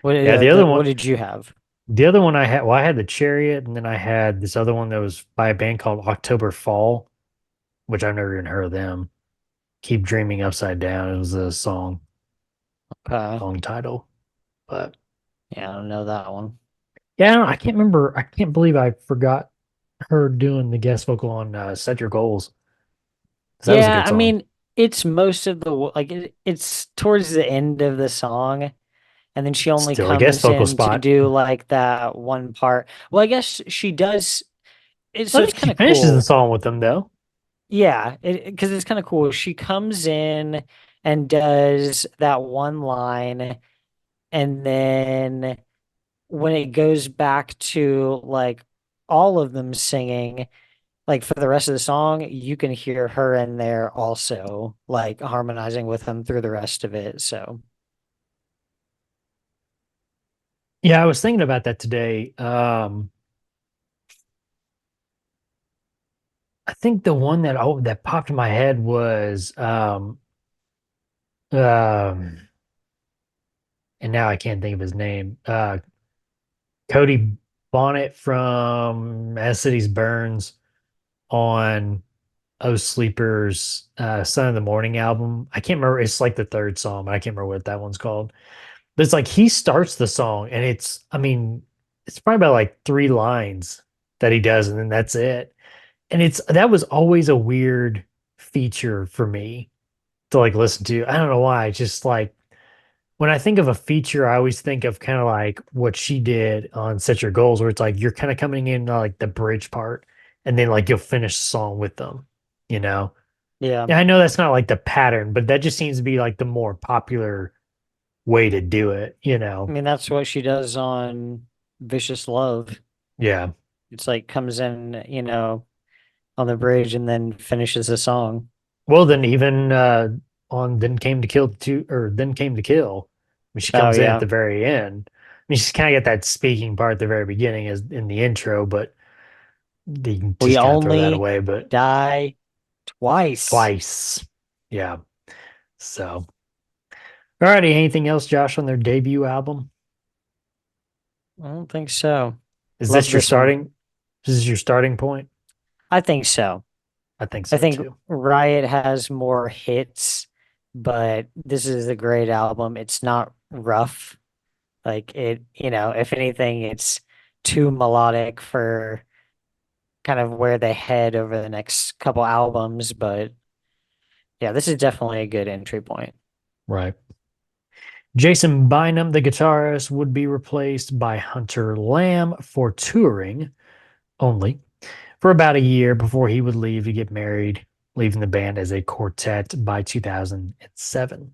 What Yeah, what did you have? the other one I had, well, I had the Chariot, and then I had this other one that was by a band called October Fall, which I've never even heard of them. Keep Dreaming Upside Down. It was a Okay. song title. But Yeah, I don't know that one. yeah, I don't know, I can't remember. I can't believe I forgot her doing the guest vocal on Set Your Goals. 'Cause that was a Yeah, good I song. mean, it's most of the like it's towards the end of the song, and then she only Still a guest comes vocal in to spot. do like that one part. Well, I guess she does I so it's think she kind of finishes the cool. song with them though. Yeah, because it's kind of cool. She comes in and does that one line, and then when it goes back to like all of them singing, like for the rest of the song, you can hear her in there also, like harmonizing with them through the rest of it. So Yeah, I was thinking about that today. I think the one that popped in my head was um and now I can't think of his name. Cody Bonnet from As Cities Burns on Oh Sleeper's Son of the Morning album. I can't remember. It's like the third song, but I can't remember what that one's called. But it's like he starts the song and I mean, it's probably about like 3 lines that he does, and then that's it. And that was always a weird feature for me to like listen to. I don't know why. It's just like when I think of a feature, I always think of kind of like what she did on Set Your Goals, where it's like you're kind of coming in like the bridge part, and then like you'll finish the song with them, you know? Yeah. Yeah, I know that's not like the pattern, but that just seems to be like the more popular way to do it, you I know? mean, that's what she does on Vicious Love. Yeah. It's like comes in, on the bridge and then finishes the song. Well, then even on Then Came to Kill the Two, or Then Came to Kill, I mean, she Oh, comes in at yeah. the very end. I mean, she's kind of got that speaking part at the very beginning as in the intro, but you can We just kind of throw that only away. But die twice. twice. Yeah. So, alrighty. Anything else, Josh, on their debut album? I don't think so. Is Love this your this one. starting? This is your starting point? I think so. I think I so think too. Riot has more hits, but this is a great album. It's not rough. Like if anything, it's too melodic for kind of where they head over the next couple albums. But yeah, this is definitely a good entry point. Right. Jason Bynum, the guitarist, would be replaced by Hunter Lamb for touring only for about a year before he would leave to get married, leaving the band as a quartet by 2007.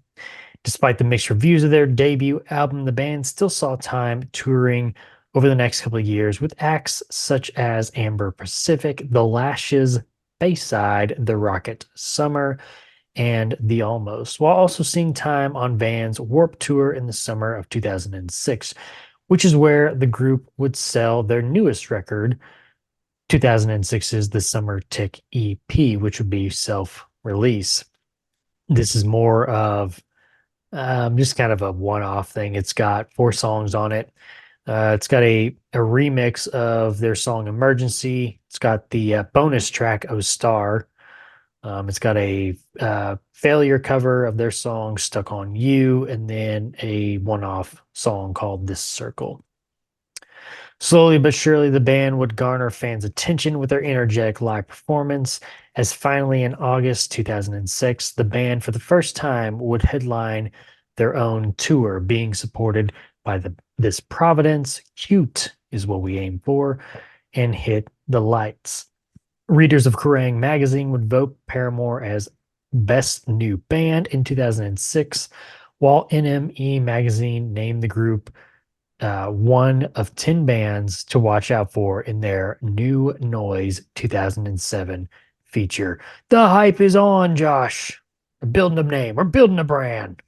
Despite the mixed reviews of their debut album, the band still saw time touring over the next couple of years with acts such as Amber Pacific, The Lashes, Bayside, The Rocket Summer, and The Almost, while also seeing time on Van's Warped Tour in the summer of 2006, which is where the group would sell their newest record, 2006's The Summer Tick EP, which would be self release. This is more of just kind of a one off thing. It's got 4 songs on it. It's got a remix of their song Emergency. It's got the bonus track Oh Star. It's got a failure cover of their song Stuck on You, and then a one off song called This Circle. Slowly but surely, the band would garner fans' attention with their energetic live performance, as finally in August 2006, the band for the first time would headline their own tour, being supported by This Providence, Cute is what we aim for, and Hit the Lights. Readers of Kerrang! Magazine would vote Paramore as Best New Band in 2006, while NME Magazine named the group one of 10 bands to watch out for in their New Noise 2007 feature. The hype is on, Josh. We're building a name. We're building a brand.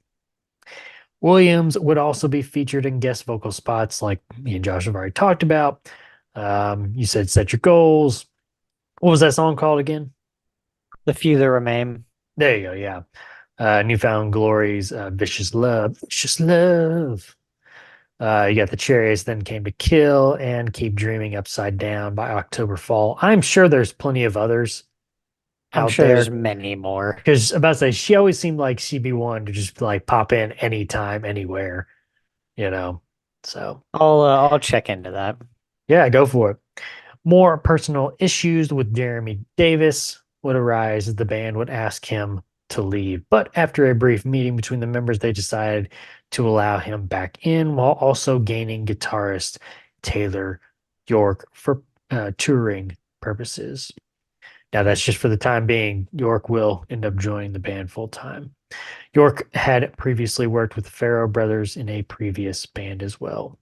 Williams would also be featured in guest vocal spots like me and Josh have already talked about. You said Set Your Goals. What was that song called again? The few that remain. There you go. Yeah. Newfound Glory's Vicious Love. Vicious Love. You got The Chariots Then Came to Kill and Keep Dreaming Upside Down by October Fall. I'm sure there's plenty of others I'm out sure there's there many more. because about to say she always seemed like she'd be one to just like pop in anytime, anywhere, you know. So I'll check into that. yeah, go for it. More personal issues with Jeremy Davis would arise as the band would ask him to leave. But after a brief meeting between the members, they decided to allow him back in while also gaining guitarist Taylor York for touring purposes. Now, that's just for the time being. York will end up joining the band full time. York had previously worked with the Farrow brothers in a previous band as well.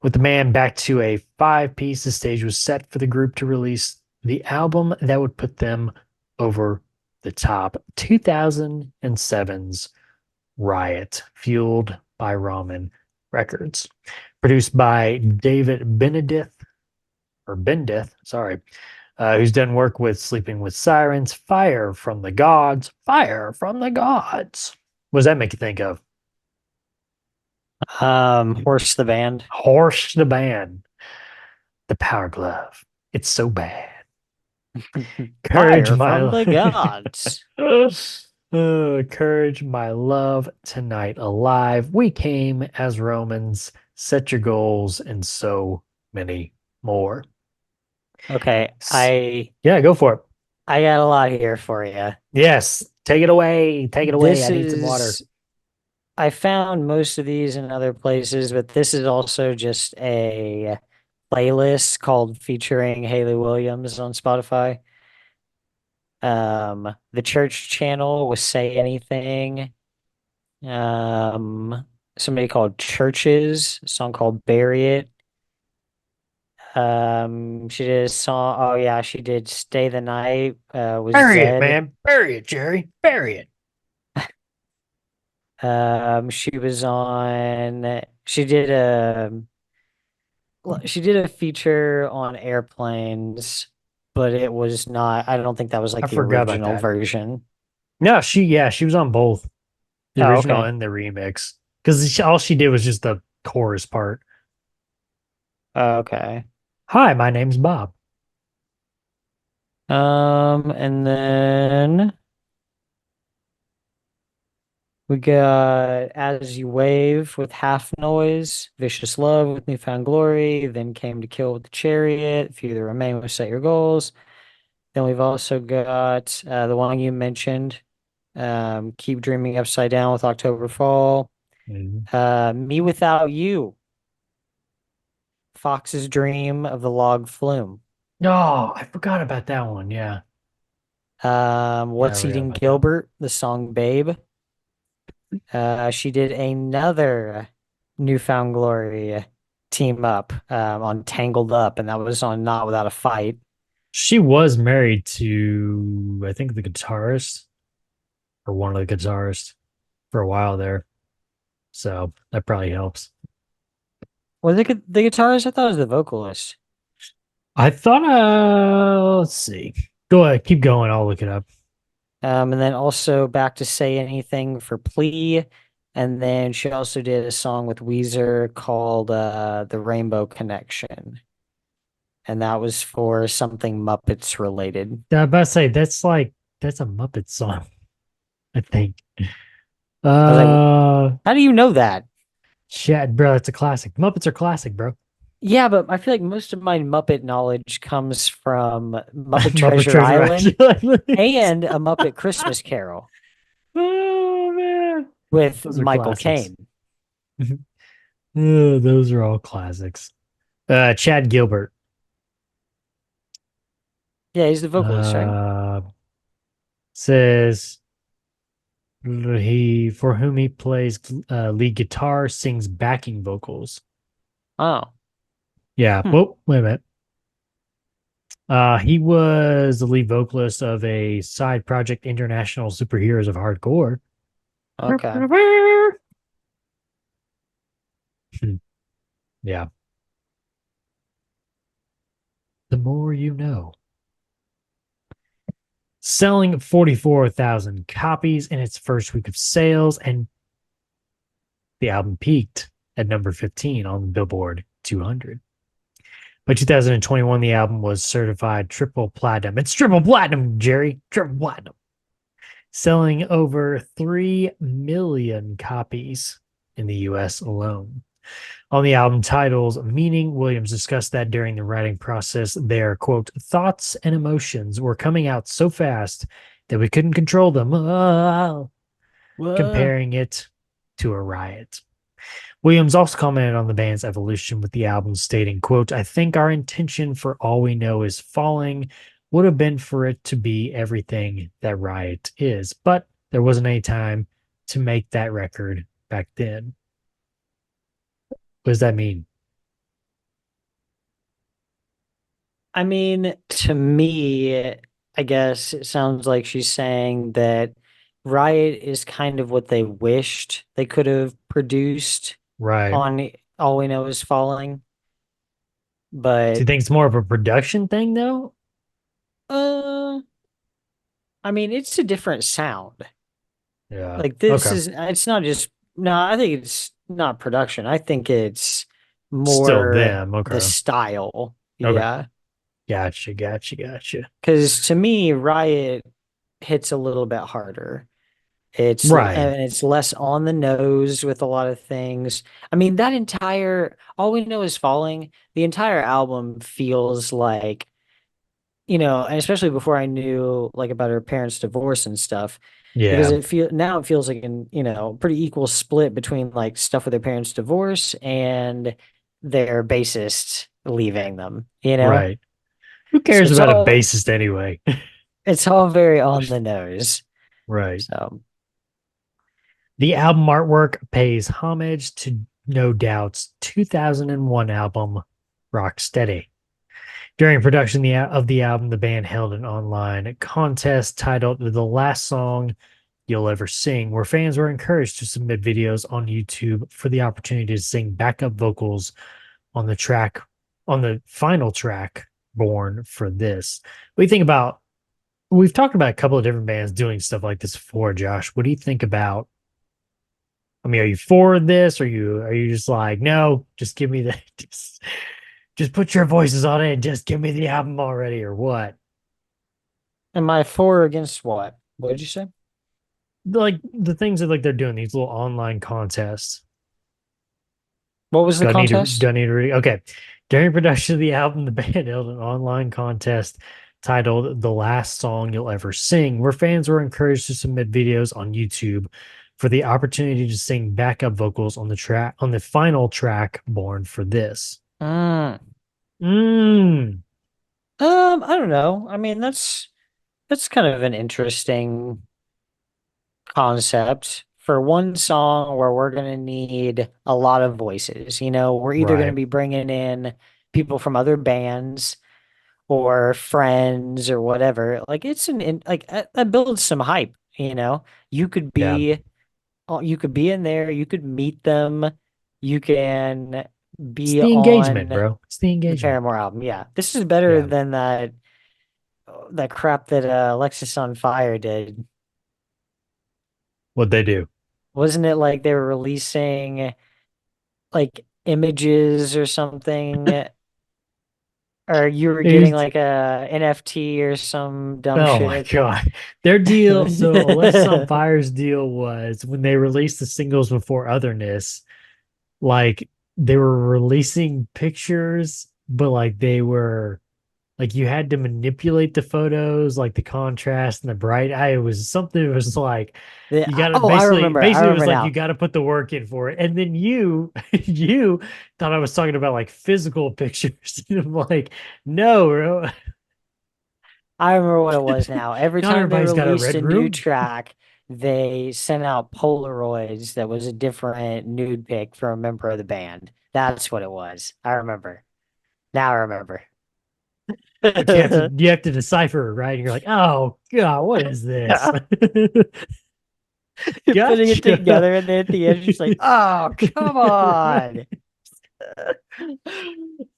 With the band back to a 5-piece, the stage was set for the group to release the album that would put them over the top, 2007's Riot, fueled by Ramen Records. produced by David Bendith, sorry, who's done work with Sleeping with Sirens, Fire from the Gods, Fire from the Gods. What does that make you think of? Horse the band. Horse the Band, The Power Glove. It's so bad. Courage, Fire my from the gods. courage, my love, tonight alive. We came as Romans. Set your goals and so many more. Okay, Yeah, go for it. I got a lot here for you. Yes, take it away. Take it away. This I need some water. is I found most of these in other places, but this is also just a playlist called featuring Haley Williams on Spotify. The church channel was Say Anything. Somebody called Churches, a song called Bury It. She did a song. Oh yeah, she did Stay the Night. Was Bury it, Zed. man. Bury it, Jerry. Bury it. She was on. She did a feature on airplanes, but it was not. I don't think that was I like the forgot about original that. version. No, she was on both the Oh, original okay. and the remix because all she did was just the chorus part. Okay. Hi, my name's Bob. And then we got As You Wave with Half Noise, Vicious Love with Newfound Glory, then Came to Kill with the Chariot, Few That Remain with Set Your Goals. Then we've also got the one you mentioned, Keep Dreaming Upside Down with October Fall, Me Without You, Fox's Dream of the Log Flume. Oh, I forgot about that one. Yeah. Yeah, I What's forgot Eating about that. Gilbert, the song Babe. She did another Newfound Glory team up on Tangled Up, and that was on Not Without a Fight. She was married to, I think, the guitarist or one of the guitarists for a while there. So that probably helps. Was it the guitarist? I thought it was the vocalist. I thought, let's see. Go ahead, keep going. I'll look it up. And then also back to Say Anything for Plea. And then she also did a song with Weezer called The Rainbow Connection. And that was for something Muppets related. I was about to say that's a Muppet song, I think. I was like, how do you know that? Shit, bro, it's a classic. Muppets are classic, bro. Yeah, but I feel like most of my Muppet knowledge comes from Muppet Muppet Treasure Island Island. and A Muppet Christmas Carol Oh man, with those are Michael classics. Caine. Those are all classics. Chad Gilbert. Yeah, he's the vocalist, right? Says he for whom he plays lead guitar, sings backing vocals. Oh, Yeah. Whoa, wait a minute. He was the lead vocalist of a side project, International Superheroes of Hardcore. okay. Yeah. The more you know. Selling 44,000 copies in its first week of sales, and the album peaked at number 15 on the Billboard 200. By 2021, the album was certified triple platinum. It's triple platinum, Jerry. Triple platinum. Selling over 3 million copies in the US alone. On the album titles, Meaning, Williams discussed that during the writing process, their, quote, thoughts and emotions were coming out so fast that we couldn't control them, comparing it to a riot. Williams also commented on the band's evolution with the album, stating, quote, I think our intention for All We Know Is Falling would have been for it to be everything that Riot is, but there wasn't any time to make that record back then. What does that mean? I mean, to me, I guess it sounds like she's saying that Riot is kind of what they wished they could have produced Right. All We Know Is Falling. Do But you think it's more of a production thing though? uh I mean it's a different sound. Yeah. Like this Okay. is it's not just no, I think it's not production. I think it's Still more them. the Okay. style. Okay. Yeah. Gotcha. Because to me, Riot hits a little bit harder. Right. And it's less on the nose with a lot of things. I mean, that entire All We Know Is Falling, the entire album feels like, and especially before I knew like about her parents' divorce and stuff, because Yeah. it feels like an, pretty equal split between like stuff with their parents' divorce and their bassist leaving them, you know? Right. Who So cares about a bassist anyway? it's all very on the nose. Right. So The album artwork pays homage to No Doubt's 2001 album Rocksteady. During production of the album, the band held an online contest titled The Last Song You'll Ever Sing, where fans were encouraged to submit videos on YouTube for the opportunity to sing backup vocals on the final track, Born for This. What do you think about? We've talked about a couple of different bands doing stuff like this before, Josh. What do you think about? I mean, are you for this? Are you just like, no, just give me the just put your voices on it and just give me the album already, or what? am I for or against what? What did you say? Like the things that like they're doing these little online contests. What was the Do contest? I need to read? Okay. During production of the album, the band held an online contest titled The Last Song You'll Ever Sing, where fans were encouraged to submit videos on YouTube for the opportunity to sing backup vocals on the final track, Born for This. Mm. Mm, I don't know. I mean, that's kind of an interesting concept for one song where we're going to need a lot of voices. We're either going to right. be bringing in people from other bands or friends or whatever. Like that builds some hype, you know. You could Yeah. be you could be in there, you could meet them, you can It's be the engagement, on bro. It's the the engagement. Paramore album. Yeah. This is better Yeah. than that crap that Alexis on Fire did. What they do. Wasn't it like they were releasing like images or something? Or you were getting It's, like a NFT or some dumb oh my shit? God. Their deal. So Alexis on Fire's deal was when they released the singles before Otherness, like they were releasing pictures, but like they were like you had to manipulate the photos, like the contrast and the bright. It was something. It was like you got to Oh, I remember. I basically it was remember like you now. got to put the work in for it. And then you thought I was talking about like physical pictures. I'm like, no, bro. I remember what it was now. Every Not time they everybody's got a released red a new room. track, they sent out Polaroids that was a different nude pic from a member of the band. That's what it was. I remember. Now I remember. Like you have to decipher, right? And you're like, oh God, what is this? You're putting it Gotcha. together, and then at the end, she's like, "Oh, come on!"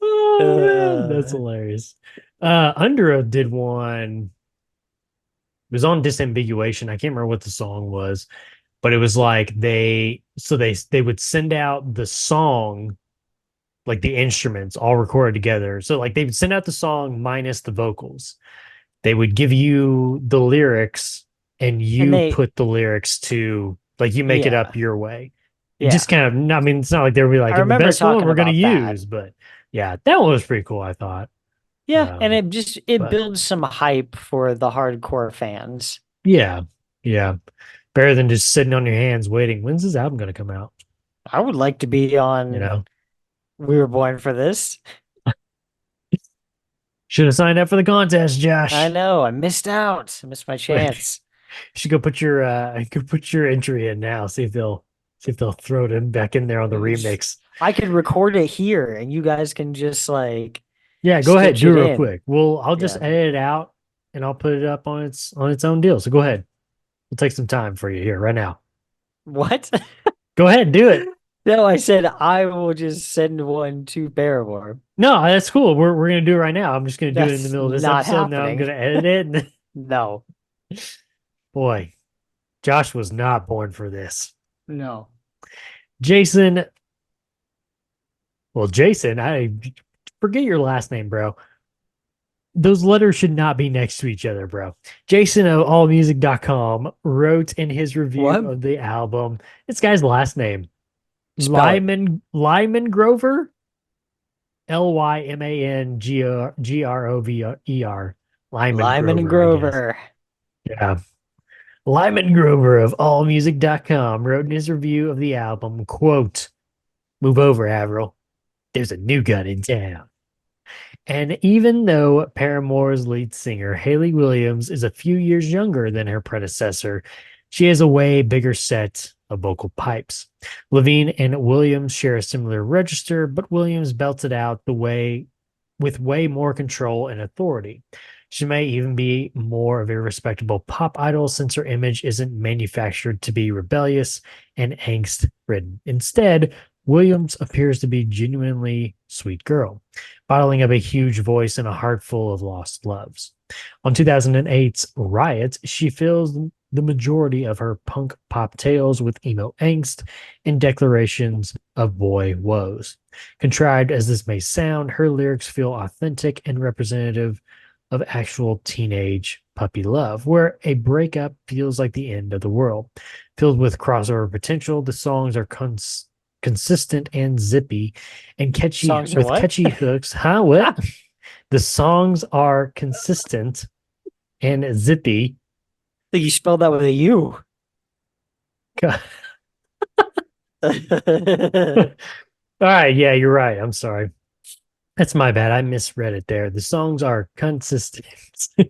Oh man, that's Uh, hilarious. Under Oath did one. It was on Disambiguation. I can't remember what the song was, but it was like they would send out the song, like the instruments all recorded together. So like they would send out the song minus the vocals. They would give you the lyrics and and you put the lyrics to like you make it up yeah, your way. It yeah. just kind of, I mean, it's not like they would be like, I and the remember best one talking we're going to about that. use, but yeah, that one was pretty cool, I thought. Yeah, and Um, it but builds some hype for the hardcore fans. yeah, yeah, better than just sitting on your hands waiting. When's this album going to come out? I would like to be You on know, We Were Born for This. should have signed up for the contest, I Josh. know, I missed out. I missed my chance. Should go put your entry in now. See if they'll throw it back in there on the remix. I could record it here and you guys can just like Yeah, go ahead, stitch do it it real in. quick. I'll just Yeah. edit it out and I'll put it up on its own deal. So go ahead. We'll take some time for you here right now. What? Go ahead, do it. No, I said I will just send one to Paramore. No, that's cool. We're gonna do it right now. I'm just gonna do it in the That's middle of this not episode. Now I'm happening. gonna edit it. And No, boy, Josh was not born for this. no. Jason, well, Jason, I forget your last name, bro. Those letters should not be next to each other, bro. Jason of allmusic.com wrote in his review What? of the album, this guy's last name, Spell it. Lyman Grover, Lyman Grover, Lyman Lyman Grover, I guess. Grover. Yeah. Lyman Grover of allmusic.com wrote in his review of the album, quote, "Move over, Avril. There's a new gun in town." And even though Paramore's lead singer, Hayley Williams, is a few years younger than her predecessor, she has a way bigger set of vocal pipes. Levine and Williams share a similar register, but Williams belts it out the way with way more control and authority. She may even be more of a respectable pop idol since her image isn't manufactured to be rebellious and angst ridden. Instead, Williams appears to be genuinely sweet girl, bottling up a huge voice and a heart full of lost loves. On 2008's Riot, she fills the majority of her punk pop tales with emo angst and declarations of boy woes. Contrived as this may sound, her lyrics feel authentic and representative of actual teenage puppy love, where a breakup feels like the end of the world. Filled with crossover potential, the songs are consistent and zippy and catchy Songs are with what? catchy hooks. Huh? What? The songs are consistent and zippy. I think you spelled that with a U. All right, yeah, you're right. I'm sorry. That's my bad. I misread it there. The songs are consistent and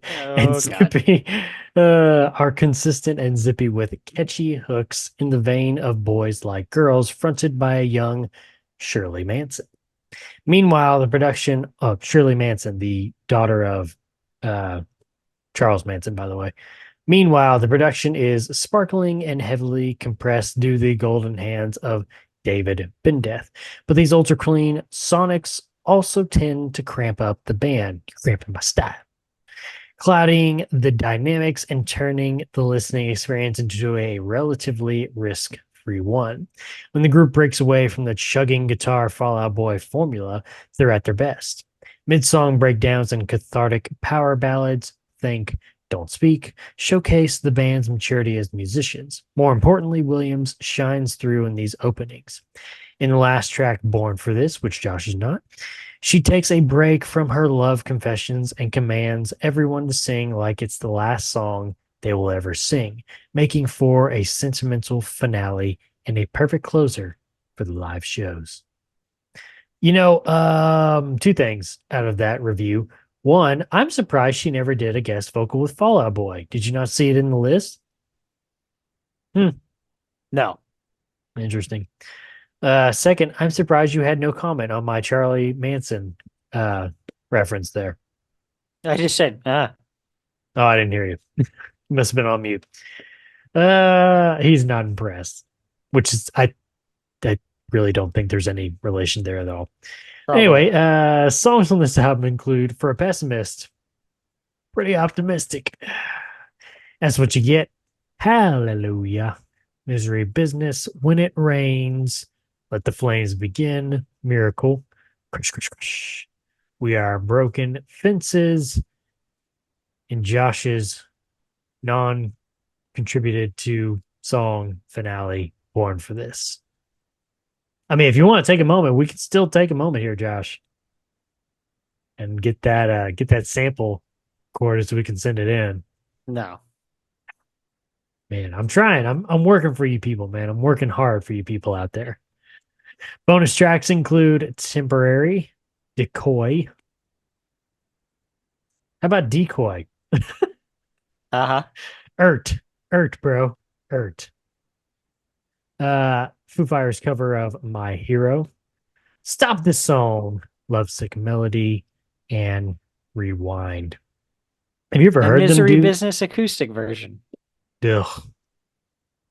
Oh, God. zippy, are consistent and zippy with catchy hooks in the vein of Boys Like Girls, fronted by a young Shirley Manson. Meanwhile, the production of Shirley Manson, the daughter of uh, Charles Manson, by the way. Meanwhile, the production is sparkling and heavily compressed due to the golden hands of David Bendeth. But these ultra clean sonics also tend to cramp up the band. You're cramping my style, clouding the dynamics and turning the listening experience into a relatively risk free one. When the group breaks away from the chugging guitar Fall Out Boy formula, they're at their best. Mid song breakdowns and cathartic power ballads, think Don't Speak, showcase the band's maturity as musicians. More importantly, Williams shines through in these openings. In the last track, Born for This, which Josh is not, she takes a break from her love confessions and commands everyone to sing like it's the last song they will ever sing, making for a sentimental finale and a perfect closer for the live shows. Two things out of that review. One, I'm surprised she never did a guest vocal with Fall Out Boy. Did you not see it in the list? No. Interesting. Second, I'm surprised you had no comment on my Charlie Manson reference there. I just said, Oh, I didn't hear you. You must have been on mute. He's not impressed, which is I really don't think there's any relation there at all. probably Anyway, not. songs on this album include For a Pessimist, pretty optimistic. That's what you get. Hallelujah. Misery Business, When It Rains, Let the Flames Begin, Miracle, Crush, Crush, Crush. We Are Broken, Fences, and Josh's non contributed to song finale, Born for This. I mean, if you want to take a moment, we can still take a moment here, Josh, and get that sample recorded so we can send it in. No. Man, I'm trying. I'm working for you people, man. I'm working hard for you people out there. Bonus tracks include Temporary, Decoy. How about Decoy? Uh-huh. Ert, bro. Ert. Foo Fighters cover of My Hero. Stop This Song, Lovesick Melody, and Rewind. Have you ever The heard them Misery do? Business acoustic version. Ugh.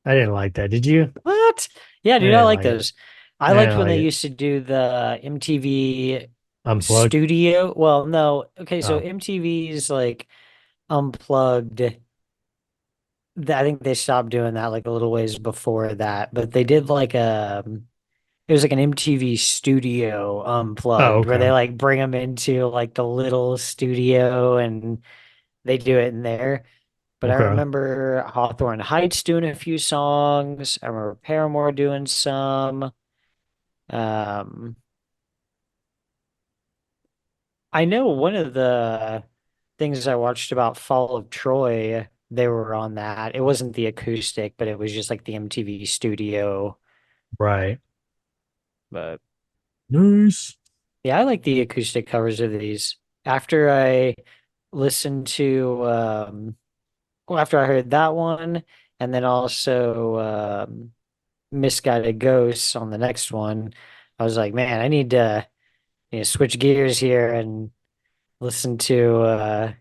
I didn't like that. Did you? What? Yeah, I dude, I didn't like like it. those. I I liked don't when like they it. used to do the MTV Unplugged. studio. Well, no. Okay, so Oh, MTV's like unplugged. I think they stopped doing that like a little ways before that, but they did like it was like an MTV studio oh, unplugged where okay, they like bring them into like the little studio and they do it in there. But I okay. remember Hawthorne Heights doing a few songs. I remember Paramore doing some. Um, I know one of the things I watched about Fall of Troy, they were on that. It wasn't the acoustic, but it was just like the MTV studio. Right. But Nice. yeah, I like the acoustic covers of these. After I listened to well, after I heard that one, and then also Misguided Ghosts on the next one, I was like, man, I need to, switch gears here and listen to a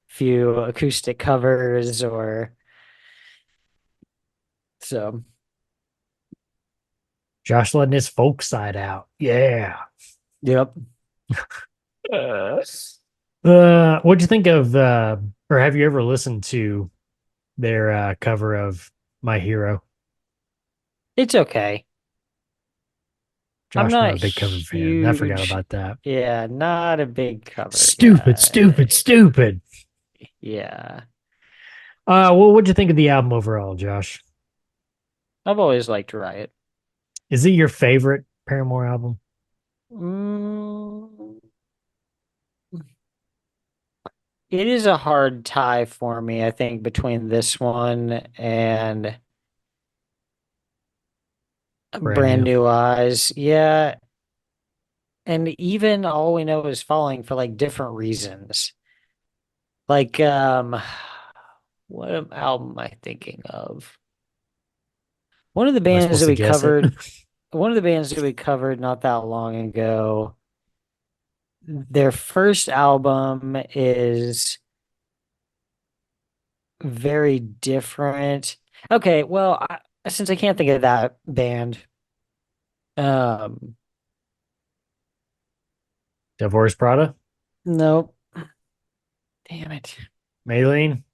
few acoustic covers or so. Josh letting his folk side out. Yeah. Yep. Uh, what'd you think of or have you ever listened to their cover of My Hero? It's okay. I'm Josh, not not a big cover fan. I forgot huge. about that. Yeah, not a big cover Stupid, stupid, guy. stupid. Yeah. Well, what'd you think of the album overall, Josh? I've always liked Riot. Is it your favorite Paramore album? Mm, it is a hard tie for me, I think, between this one and Brand Brand new. New Eyes. Yeah, and even All We Know Is Falling for like different reasons. Like, what album am I thinking of? One of the Am I bands supposed that to we guess it? covered, one of the bands that we covered not that long ago, their first album is very different. Okay, well, since I can't think of that band, um, Divorce Prada? nope. Damn it. Maylene?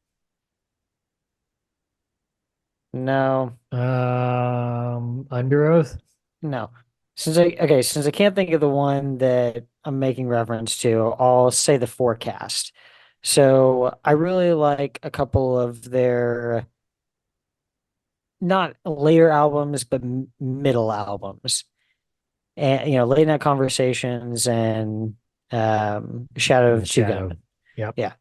No, Under Oath? no. Since I can't think of the one that I'm making reference to, I'll say the Forecast. So I really like a couple of their not later albums, but middle albums. And Late Night Conversations and Shadow In the of Two Shadow. Gunmen. Yep. Yeah.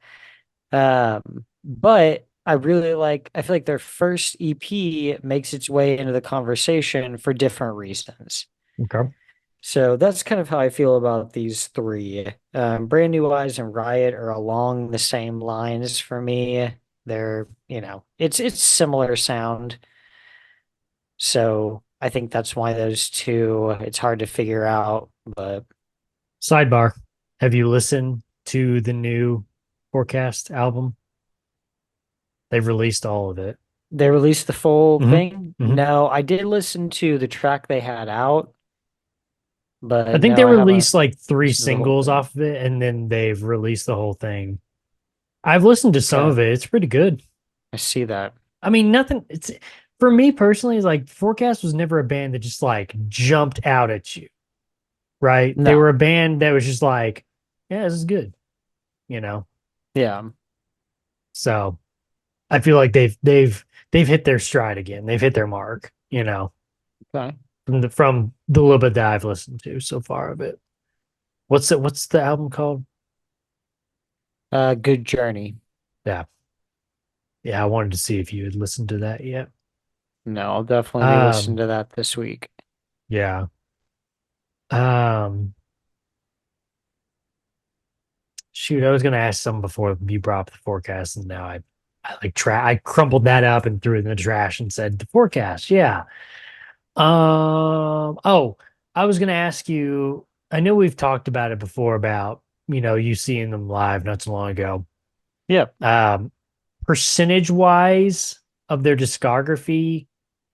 But I feel like their first EP makes its way into the conversation for different reasons. Okay. So that's kind of how I feel about these three. Brand New Eyes and Riot are along the same lines for me. They're, it's similar sound. So I think that's why those two, it's hard to figure out, but Sidebar. Have you listened to the new Forecast album? They've released all of it. they released the full Hmm. thing. Hmm. No, I did listen to the track they had out, I but think no, they I haven't released like three listened to the whole singles thing. off of it, and then they've released the whole thing. I've listened to some Okay, of it. It's pretty good. I see that. I mean, nothing. It's for me personally. Is like Forecast was never a band that just like jumped out at you, right? They were No, a band that was just like, yeah, this is good, you know. yeah, So I feel like they've hit their stride again. They've hit their mark, okay. from the little bit that I've listened to so far of it. What's the album called? Good Journey. Yeah. Yeah, I wanted to see if you had listened to that yet. No, I'll definitely be listening Um, to that this week. yeah. Um, Shoot, I was gonna ask some before you brought up the forecast, and now I like I crumpled that up and threw it in the trash and said the forecast. Yeah. Oh, I was gonna ask you. I know we've talked about it before about you seeing them live not so long ago. Yeah. Percentage wise of their discography,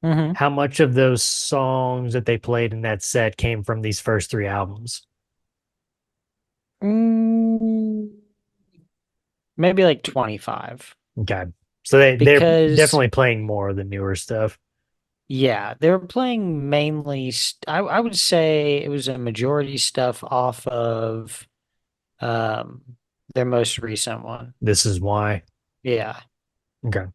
Mm-hmm. How much of those songs that they played in that set came from these first three albums? Mm, maybe like 25. Okay. So they're Because definitely playing more of the newer stuff. yeah, they were playing mainly I would say it was a majority stuff off of um their most recent one. This is why. Yeah. Okay.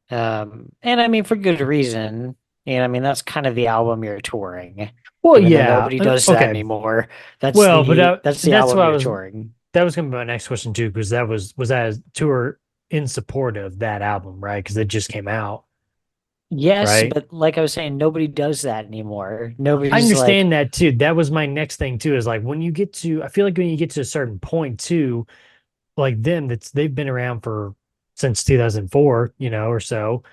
And I mean for good reason. And I mean that's kind of the album you're touring. Well, Even though yeah. nobody does that Okay. anymore. Well, but That's the that's album what I you're was. touring. That was gonna be my next question too, because that was that a tour in support of that album, right? Because it just came out, Yes, right? but like I was saying, nobody does that anymore. I Nobody's like, understand that too. That was my next thing too. Is like when you get to, I feel like when you get to a certain point too, like them, that's they've been around for since 2004, or so,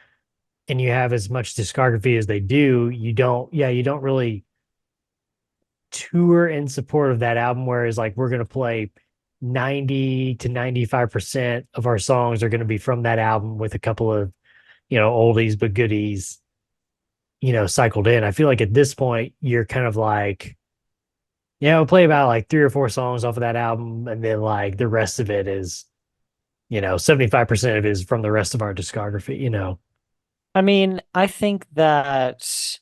and you have as much discography as they do, you don't really tour in support of that album. Whereas like we're gonna play 90 to 95% of our songs are gonna be from that album with a couple of, oldies but goodies, cycled in. I feel like at this point you're kind of like, yeah, we'll play about like three or four songs off of that album, and then like the rest of it is, 75% of it is from the rest of our discography. I mean, I think that's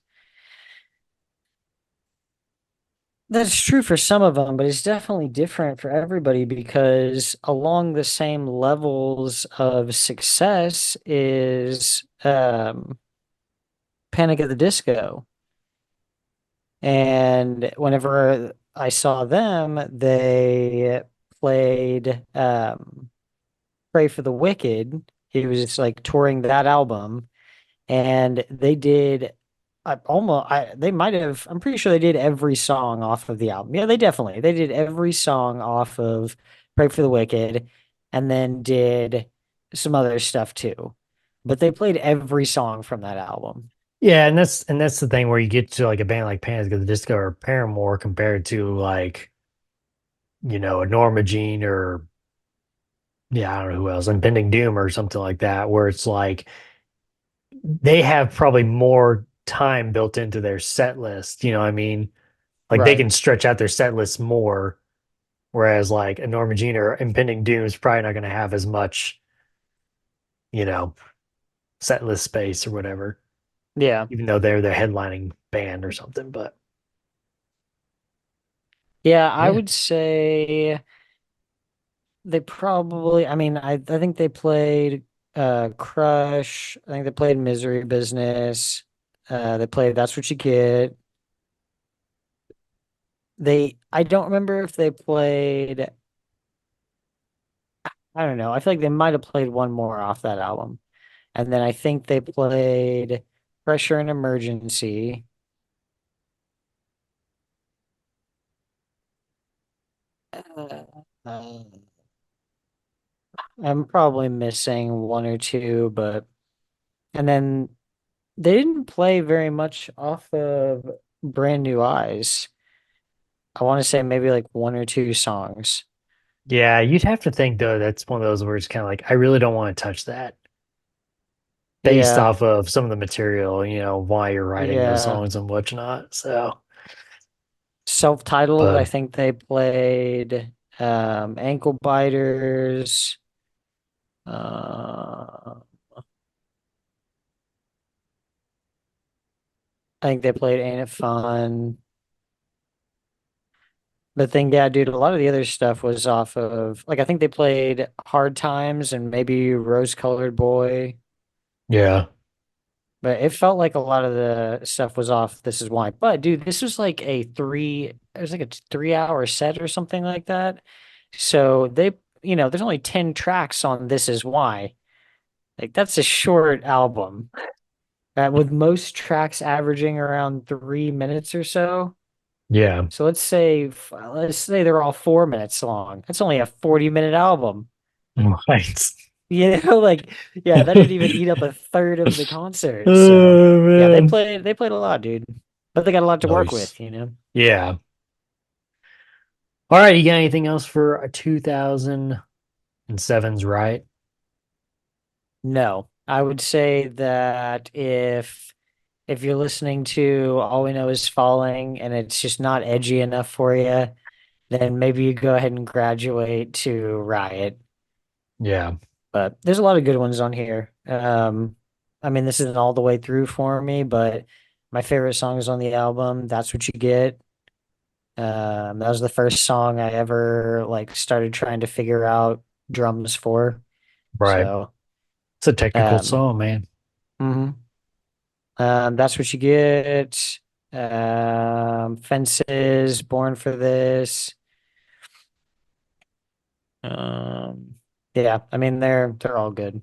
true for some of them, but it's definitely different for everybody because along the same levels of success is Panic at the Disco. And whenever I saw them, they played Pray for the Wicked. He was just like touring that album, and they did they might have, I'm pretty sure they did every song off of the album. Yeah, they did every song off of Pray for the Wicked, and then did some other stuff too. But they played every song from that album. Yeah, and that's the thing where you get to like a band like Panic at the Disco or Paramore compared to like, a Norma Jean or, yeah, I don't know who else, Impending Doom or something like that, where it's like they have probably more time built into their set list, you know what I mean? Like they Right. can stretch out their set list more, whereas like a Norma Jean or Impending Doom is probably not going to have as much, you know, set list space or whatever, Yeah. even though they're the headlining band or something. But Yeah, I yeah, would say they probably, I mean, I think they played Crush. I think they played Misery Business. They played That's What You Get. I don't remember if they played, I don't know. I feel like they might have played one more off that album. And then I think they played Pressure and Emergency. Uh, uh, I'm probably missing one or two, but and then they didn't play very much off of Brand New Eyes. I want to say maybe like one or two songs. yeah, you'd have to think though that's one of those where it's kind of like I really don't want to touch that based Yeah, off of some of the material, why you're writing those yeah. songs and whatnot. So, Self-titled, I but think they played Ankle Biters. Uh, I think they played Ain't It Fun. But then, yeah, dude, a lot of the other stuff was off of like I think they played Hard Times and maybe Rose Colored Boy. yeah, But it felt like a lot of the stuff was off This Is Why. But dude, this was like it was like a 3 hour set or something like that. So there's only 10 tracks on This Is Why. Like that's a short album. With most tracks averaging around 3 minutes or so. yeah, So let's say they're all 4 minutes long. That's only a 40-minute album. right. Like yeah, that didn't even eat up a third of the concert. So Oh yeah, they man, played they played a lot, dude. But they got a lot to work nice. with. Yeah. All right, you got anything else for a 2007's No, I would say that if if you're listening to All We Know Is Falling and it's just not edgy enough for you, then maybe you go ahead and graduate to Riot. Yeah. But there's a lot of good ones on here. I mean, this isn't all the way through for me, but my favorite song is on the album. That's What You Get. That was the first song I ever like started trying to figure out drums for. Right. So, It's a technical um, song, man. mhm. That's What You Get. Fences, Born for This. Um, yeah, I mean they're all good.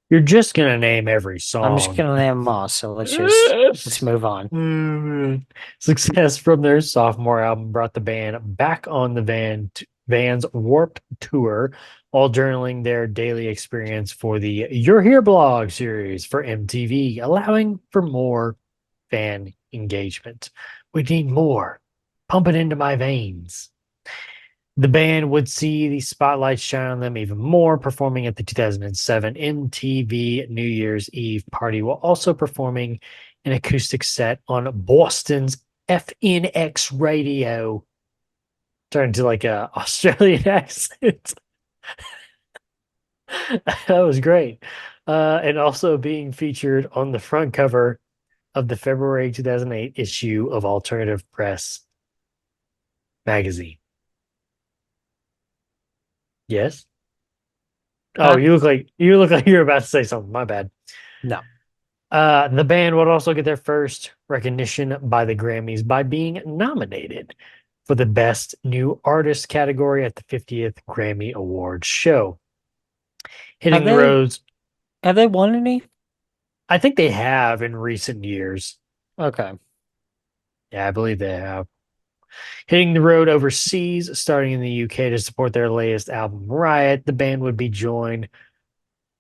You're just gonna name every I'm just song. gonna name them all, so let's move on. Success from their sophomore album brought the band back on the Van's Warped Tour, while journaling their daily experience for the You're Here blog series for MTV, allowing for more fan engagement. We need more. Pump it into my veins. The band would see the spotlight shine on them even more, performing at the 2007 MTV New Year's Eve party, while also performing an acoustic set on Boston's FNX radio. Turned to like a Australian accent. That was great. And also being featured on the front cover of the February 2008 issue of Alternative Press magazine. Yes. Oh, Huh? you look like you're about to say something. My bad. No. The band would also get their first recognition by the Grammys by being nominated for the Best New Artist category at the 50th Grammy Awards show. Have Hitting the they roads, have they won any? I think they have in recent years. Okay. Yeah, I believe they have. Hitting the road overseas, starting in the UK to support their latest album, Riot, the band would be joined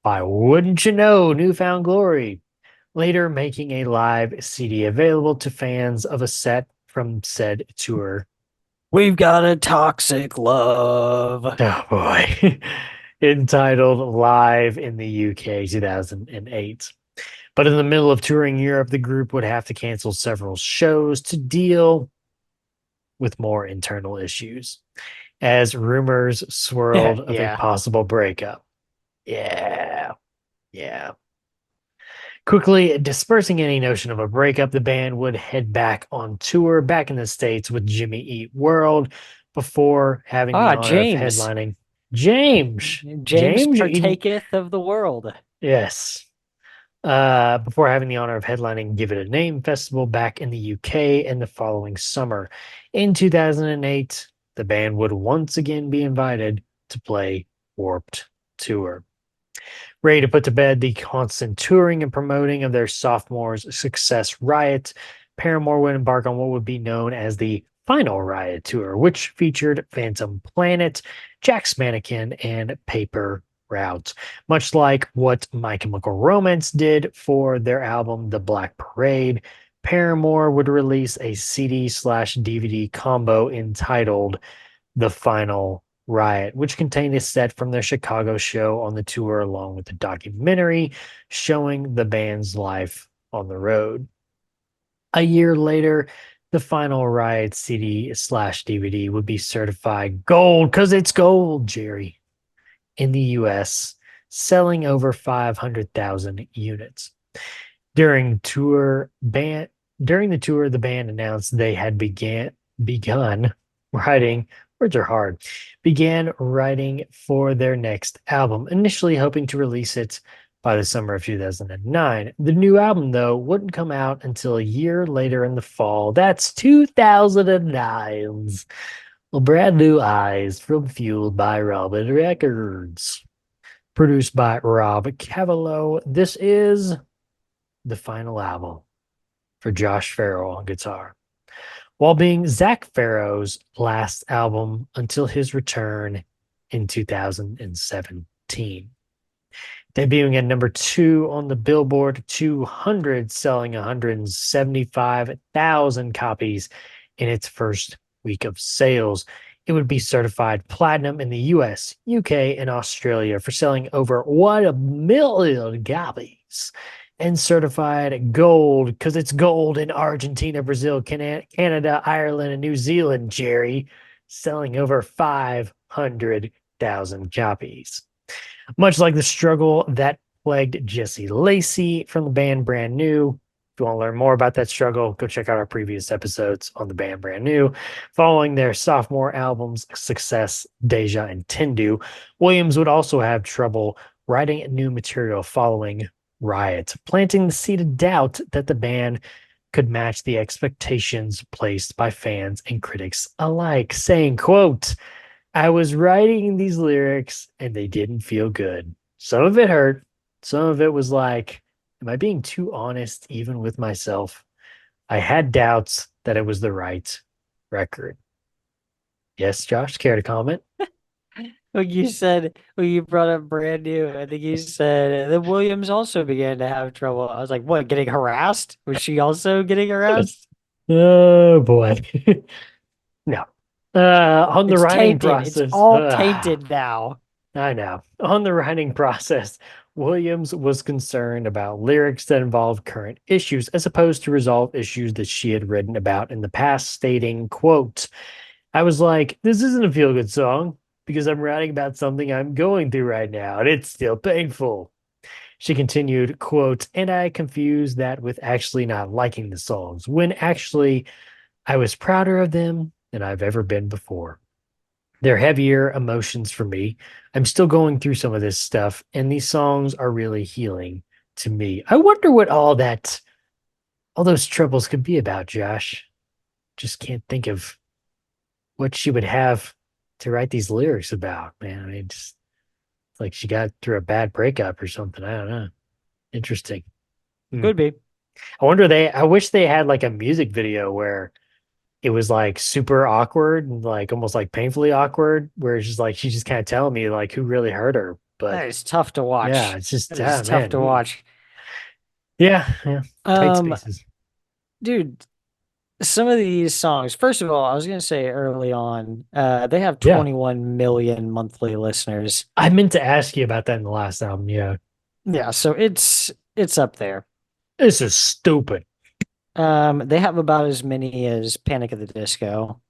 by, wouldn't you know, Newfound Glory, later making a live CD available to fans of a set from said tour. We've got a toxic love. Oh boy. Entitled Live in the UK 2008. But in the middle of touring Europe, the group would have to cancel several shows to deal with more internal issues as rumors swirled of a Yeah. possible breakup. Yeah. Yeah. Quickly dispersing any notion of a breakup, the band would head back on tour back in the States with Jimmy Eat World before having the honor of James. headlining. James. James James Eaton. partaketh of the world. Yes. Before having the honor of headlining Give It a Name Festival back in the UK in the following summer. In 2008, the band would once again be invited to play Warped Tour. Ready to put to bed the constant touring and promoting of their sophomore's success Riot, Paramore would embark on what would be known as the Final Riot Tour, which featured Phantom Planet, Jack's Mannequin, and Paper Route. Much like what My Chemical Romance did for their album The Black Parade, Paramore would release a CD/DVD combo entitled The Final Riot, which contained a set from their Chicago show on the tour, along with a documentary showing the band's life on the road. A year later, the Final Riot CD/DVD would be certified gold, because it's gold, Jerry, in the US, selling over 500,000 units. During the tour, the band announced they had begun writing. Words are hard. Began writing for their next album, initially hoping to release it by the summer of 2009. The new album, though, wouldn't come out until a year later in the fall. That's 2009's Brand New Eyes from Fueled by Robin Records. Produced by Rob Cavallo. This is the final album for Josh Farrell on guitar, while being Zach Farrow's last album until his return in 2017. Debuting at number 2 on the Billboard 200, selling 175,000 copies in its first week of sales. It would be certified platinum in the US, UK, and Australia for selling over 1 million copies and certified gold because it's gold in Argentina, Brazil, Canada, Ireland, and New Zealand, Jerry, selling over 500,000 copies. Much like the struggle that plagued Jesse Lacey from the band Brand New. If you want to learn more about that struggle, go check out our previous episodes on the band Brand New. Following their sophomore album's success, Deja and Tindu, Williams would also have trouble writing new material following Riot, planting the seed of doubt that the band could match the expectations placed by fans and critics alike, saying, quote, I was writing these lyrics and they didn't feel good. Some of it hurt. Some of it was like, am I being too honest even with myself? I had doubts that it was the right record. Yes, Josh, care to comment? When you brought up Brand New, I think you said that Williams also began to have trouble. I was like, what, getting harassed? Was she also getting harassed? Oh boy. No. On the It's writing tainted. It's process. all tainted now. I know. On the writing process, Williams was concerned about lyrics that involved current issues as opposed to resolve issues that she had written about in the past, stating, quote, I was like, this isn't a feel-good song because I'm writing about something I'm going through right now, and it's still painful. She continued, quote, and I confused that with actually not liking the songs, when actually I was prouder of them than I've ever been before. They're heavier emotions for me. I'm still going through some of this stuff, and these songs are really healing to me. I wonder what all those troubles could be about, Josh. Just can't think of what she would have to write these lyrics about, man. I mean, just like she got through a bad breakup or something. I don't know. Interesting. Could be. I wish they had like a music video where it was like super awkward and like almost like painfully awkward, where it's just like she's just kind of telling me like who really hurt her. But That is tough to watch. yeah, it's just That is tough man. to watch. Yeah, yeah. Tight Um, spaces. dude, some of these songs, first of all, I was gonna say early on, they have Yeah. 21 million monthly listeners. I meant to ask you about that in the last album. Yeah. Yeah, so it's up there. This is stupid. They have about as many as Panic at the Disco.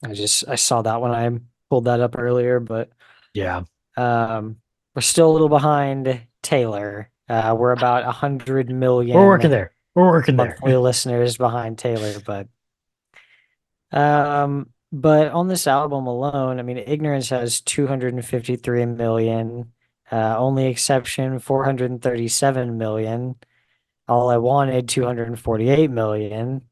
I saw that when I pulled that up earlier, but Yeah. we're still a little behind Taylor. We're about 100 million We're working there. We're working there. monthly listeners behind Taylor, but on this album alone, I mean, Ignorance has 253 million. Only Exception 437 million. All I Wanted 248 million.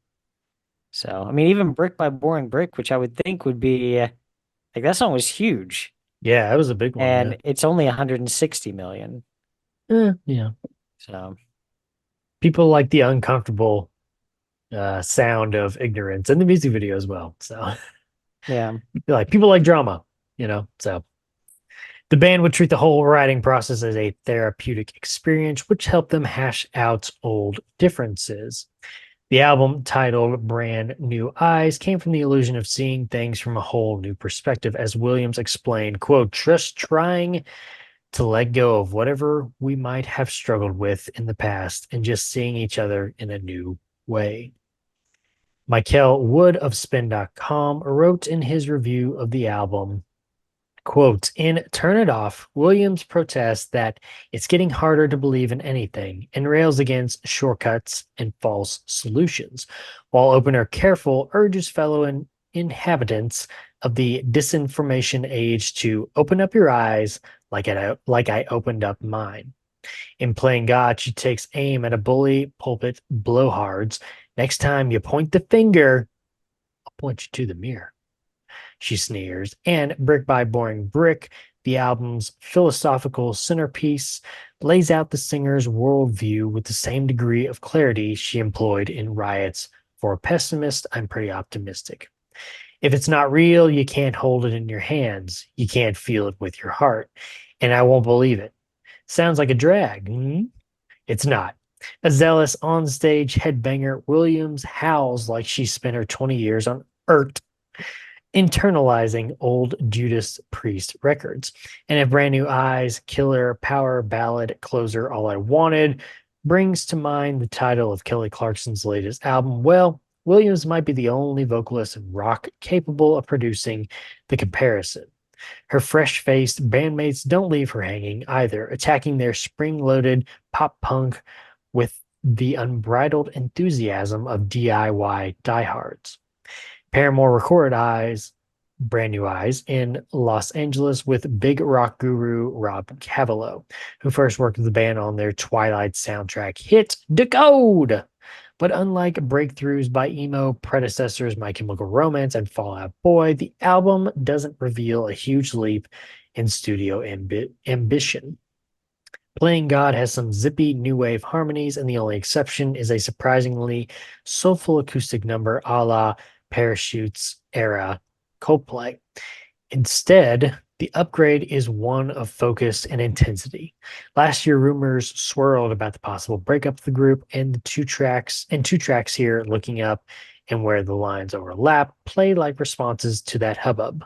So, I mean, even Brick by Boring Brick, which I would think would be like that song was huge, Yeah, that was a big one. and it's only 160 million. Yeah. So, People like the uncomfortable sound of Ignorance in the music video as well. So yeah. like people like drama, So the band would treat the whole writing process as a therapeutic experience, which helped them hash out old differences. The album, titled Brand New Eyes, came from the illusion of seeing things from a whole new perspective, as Williams explained, quote, just trying to let go of whatever we might have struggled with in the past and just seeing each other in a new way. Michael Wood of Spin.com wrote in his review of the album, quote, in Turn It Off, Williams protests that it's getting harder to believe in anything and rails against shortcuts and false solutions, while Opener Careful urges fellow inhabitants of the disinformation age to open up your eyes like I opened up mine. In Playing God, she takes aim at a bully pulpit blowhards. Next time you point the finger, I'll point you to the mirror, she sneers. And Brick by Boring Brick, the album's philosophical centerpiece, lays out the singer's worldview with the same degree of clarity she employed in Riot's For a Pessimist, I'm Pretty Optimistic. If it's not real, you can't hold it in your hands. You can't feel it with your heart. And I won't believe it. Sounds like a drag. It's not. A zealous onstage headbanger, Williams howls like she spent her 20 years on Earth internalizing old Judas Priest records. And if Brand New Eyes, killer power ballad closer All I Wanted brings to mind the title of Kelly Clarkson's latest album, well, Williams might be the only vocalist in rock capable of producing the comparison. Her fresh faced bandmates don't leave her hanging either, attacking their spring loaded pop punk with the unbridled enthusiasm of DIY diehards. Paramore recorded Brand New Eyes in Los Angeles with big rock guru Rob Cavallo, who first worked with the band on their Twilight soundtrack hit Decode. But unlike breakthroughs by emo predecessors My Chemical Romance and Fall Out Boy, the album doesn't reveal a huge leap in studio ambition. Playing God has some zippy new wave harmonies, and the only exception is a surprisingly soulful acoustic number a la Parachutes era Coldplay. Instead, the upgrade is one of focus and intensity. Last year, rumors swirled about the possible breakup of the group, and the two tracks here, Looking Up and Where the Lines Overlap, play like responses to that hubbub.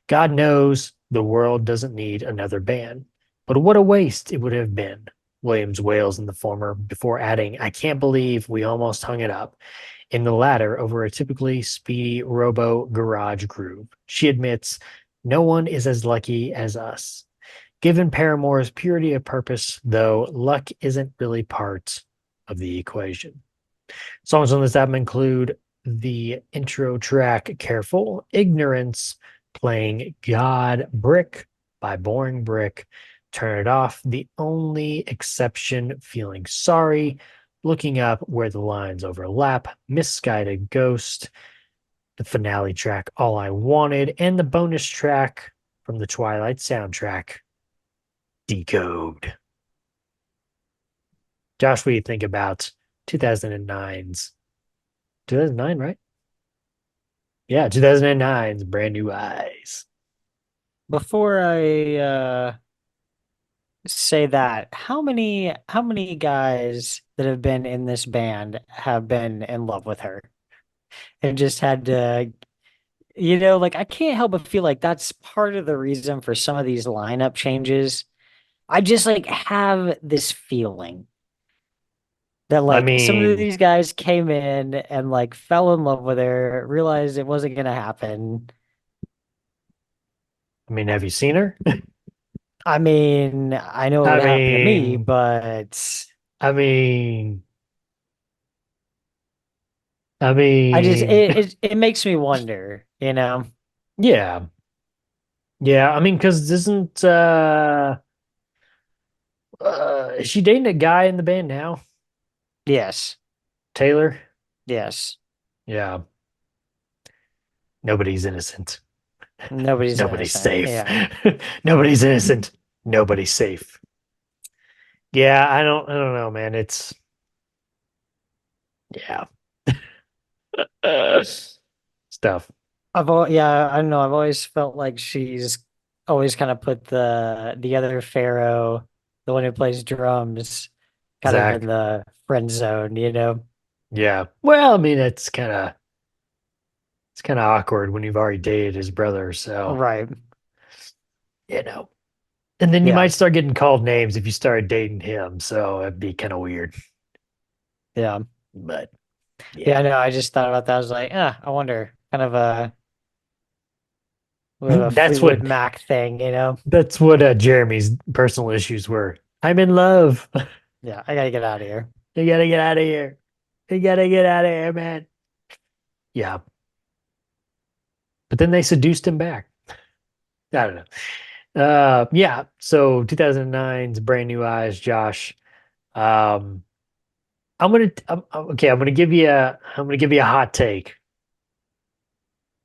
God knows the world doesn't need another band, but what a waste it would have been. Williams wails in the former before adding, I can't believe we almost hung it up, in the latter over a typically speedy robo garage groove. She admits, no one is as lucky as us. Given Paramore's purity of purpose, though, luck isn't really part of the equation. Songs on this album include the intro track Careful, Ignorance, playing God Brick by Boring Brick, Turn It Off, the only exception, Feeling Sorry, Looking Up Where the Lines Overlap, Misguided Ghost, the finale track All I Wanted, and the bonus track from the Twilight soundtrack, Decode. Josh, what do you think about 2009's 2009, right? Yeah, 2009's Brand New Eyes. Before I say that, how many guys that have been in this band have been in love with her and just had to, like I can't help but feel like that's part of the reason for some of these lineup changes. I just like have this feeling that I like some of mean, these guys came in and like fell in love with her, realized it wasn't gonna happen. have you seen her? I mean, I know it I would happen to me, mean, but I mean, I I just mean, it makes me wonder. yeah, yeah. Because isn't is she dating a guy in the band now? Yes. Taylor? Yes. Yeah. Nobody's innocent. Nobody's Nobody's innocent. safe. Yeah. Nobody's innocent. Nobody's safe. Yeah, I don't know, man. It's yeah. Stuff. Yeah, I don't know. I've always felt like she's always kind of put the other Pharaoh, the one who plays drums, kind of in Zach. the friend zone. Yeah. Well, it's kind of awkward when you've already dated his brother, so Right. you know. And then you Yeah. might start getting called names if you started dating him, so it'd be kind of weird. Yeah. But Yeah, yeah. I know. I just thought about that. I was like, I wonder. Kind of a That's Fleetwood what Mac thing. that's what Jeremy's personal issues were. I'm in love. Yeah, I gotta get out of here. You gotta get out of here. You gotta get out of here, man. Yeah. But then they seduced him back. I don't know. Yeah. So 2009's Brand New Eyes, Josh. Um, okay. I'm gonna give you a hot take.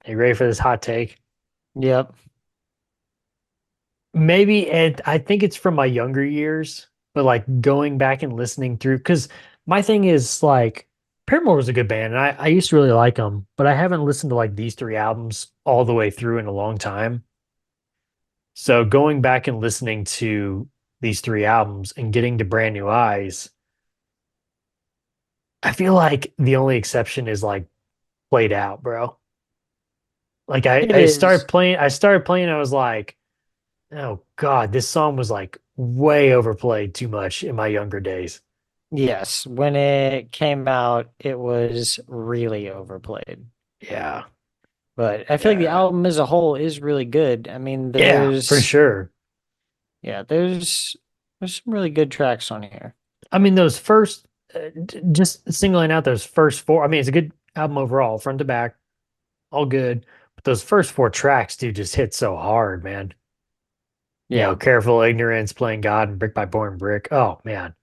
Are you ready for this hot take? Yep. Maybe, and I think it's from my younger years, but like going back and listening through, because my thing is like Paramore was a good band, and I used to really like them, but I haven't listened to like these three albums all the way through in a long time. So going back and listening to these three albums and getting to Brand New Eyes, I feel like the only exception is like Played Out, bro. Like It I started is. playing. I started playing. I was like, oh God, this song was like way overplayed too much in my younger days. Yes, when it came out, it was really overplayed. Yeah, But I feel like the yeah, album as a whole is really good. I mean, yeah, for sure. yeah, there's some really good tracks on here. I mean, those first, just singling out those first four. I mean, it's a good album overall, front to back, all good. But those first four tracks, dude, just hit so hard, man. Yeah. Careful ignorance, playing God, and brick by born brick. Oh man,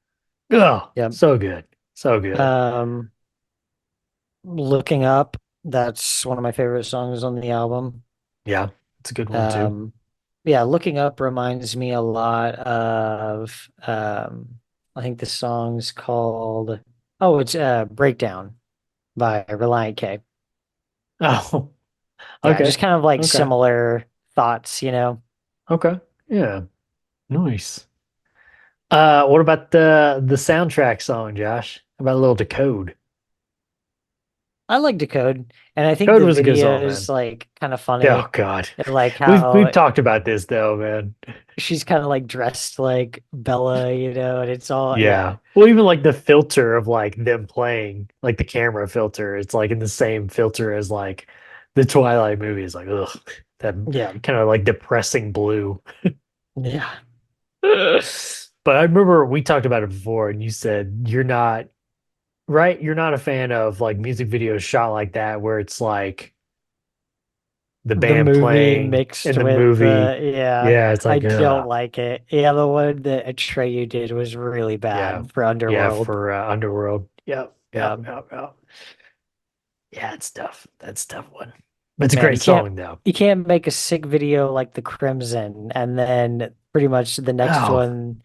oh, Yep. so good, so good. Um, Looking Up, that's one of my favorite songs on the album. Yeah, it's a good one too. Um, yeah, Looking Up reminds me a lot of I think the song's called it's Breakdown by Reliant K. Oh, Yeah, okay, just kind of like okay, similar thoughts, okay. Yeah, nice. What about the soundtrack song, Josh? How about a little Decode? I like Decode, and I think Code the was a good video song, is man. like kind of Oh funny. God, And like we've how talked about this though, man. she's kind of like dressed like Bella, and it's all Yeah. Well, even like the filter of like them playing, like the camera filter, it's like in the same filter as like the Twilight movie. Is like, ugh, that yeah, kind of like depressing blue. yeah. But I remember we talked about it before, and you said you're not right. You're not a fan of like music videos shot like that, where it's like the The band movie playing mixed in the with movie. yeah, Yeah, it's I like, don't like it. Yeah, the one that Atreyu did was really yeah, bad for yeah, Underworld. for Underworld. Yep, Yeah, yep, yep, yep. Yeah, it's tough. That's a tough one. But it's a man, great song, though. you can't make a sick video like the Crimson and then pretty much the next Oh, one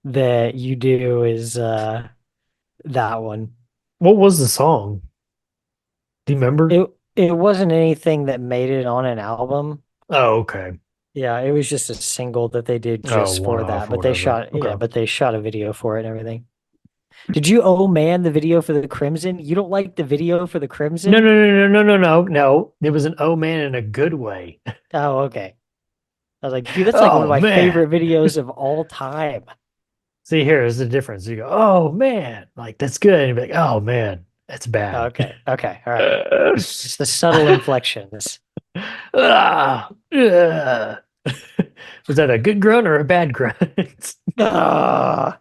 that you do is that one. what was the song? Do you remember? It wasn't anything that made it on an album. Oh, okay. Yeah, it was just a single that they did Oh, just one for that. off or But they whatever. shot, yeah, Okay. but they shot a video for it and everything. Did you oh man the video for the Crimson? You don't like the video for the No, no, Crimson? no, no, no, no, no, no. It was an oh man in a good way. Oh, okay. I was like, dude, that's like one of Oh my man. favorite videos of all time. See, here's the difference. You go, oh man, like that's good. And you're like, oh man, that's bad. Okay, okay, all right. It's the subtle inflections. Ah, ah. Was that a good grunt or a bad grunt? Ah.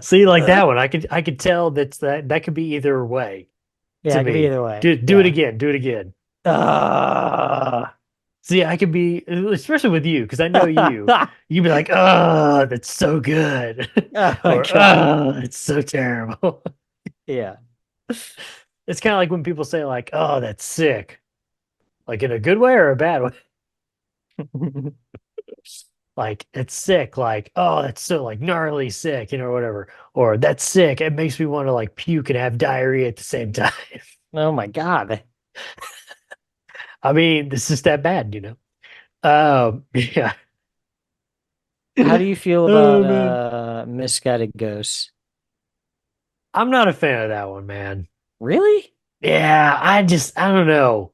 See, like that one, I could tell that could be either way Yeah, to it could be me. either way. Do it Yeah. again. Do it again. Ah. See, I could be, especially with you, because I know you. You'd be like, "Oh, that's so good," Oh my or God. "Oh, it's so terrible." Yeah. It's kind of like when people say, like, "Oh, that's sick," like in a good way or a bad way. Like it's sick, like, "Oh, that's so like gnarly sick," whatever. Or that's sick. It makes me want to like puke and have diarrhea at the same time. Oh my God. I mean, this is that bad. Yeah. How do you feel about Oh man. Misguided Ghosts? I'm not a fan of that one, man. Really? Yeah, I don't know.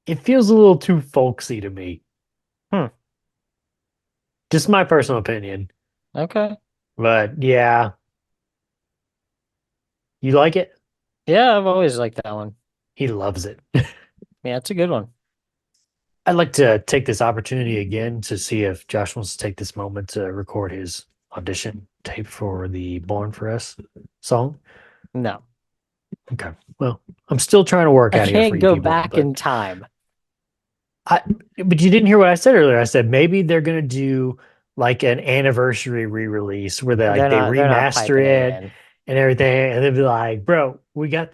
It feels a little too folksy to me. Hmm. Just my personal opinion. Okay. But yeah, you like it? Yeah, I've always liked that one. He loves it. Yeah, it's a good one. I'd like to take this opportunity again to see if Josh wants to take this moment to record his audition tape for the Born for Us song. No. Okay. Well, I'm still trying to work I out here for can't you go people, back but in time. but you didn't hear what I said earlier. I said maybe they're gonna do like an anniversary re-release where they They're not remaster piping it it in. and everything, and they'll be like, "Bro,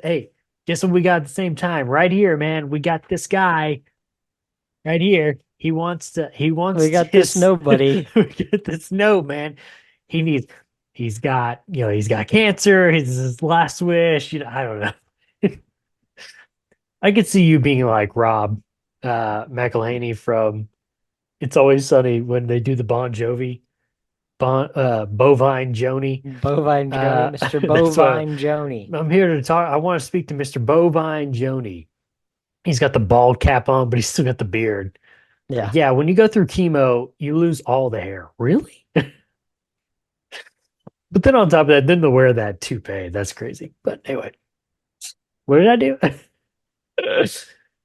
hey, guess what we got at the same time? Right here, man. We got this guy right here. He We wants got this his nobody. we got this no man. He needs he's got cancer. His last wish. I don't know. I could see you being like Rob McElhaney from It's Always Sunny when they do the Bon Jovi, Bovine Joni. Bovine Joni, Mr. That's what Bovine Joni. I'm here to talk. I want to speak to Mr. Bovine Joni. He's got the bald cap on, but he's still got the beard. Yeah. Yeah, when you go through chemo, you lose all the hair. Really? But then on top of that, then to wear that toupee, that's crazy. But anyway, what did I do?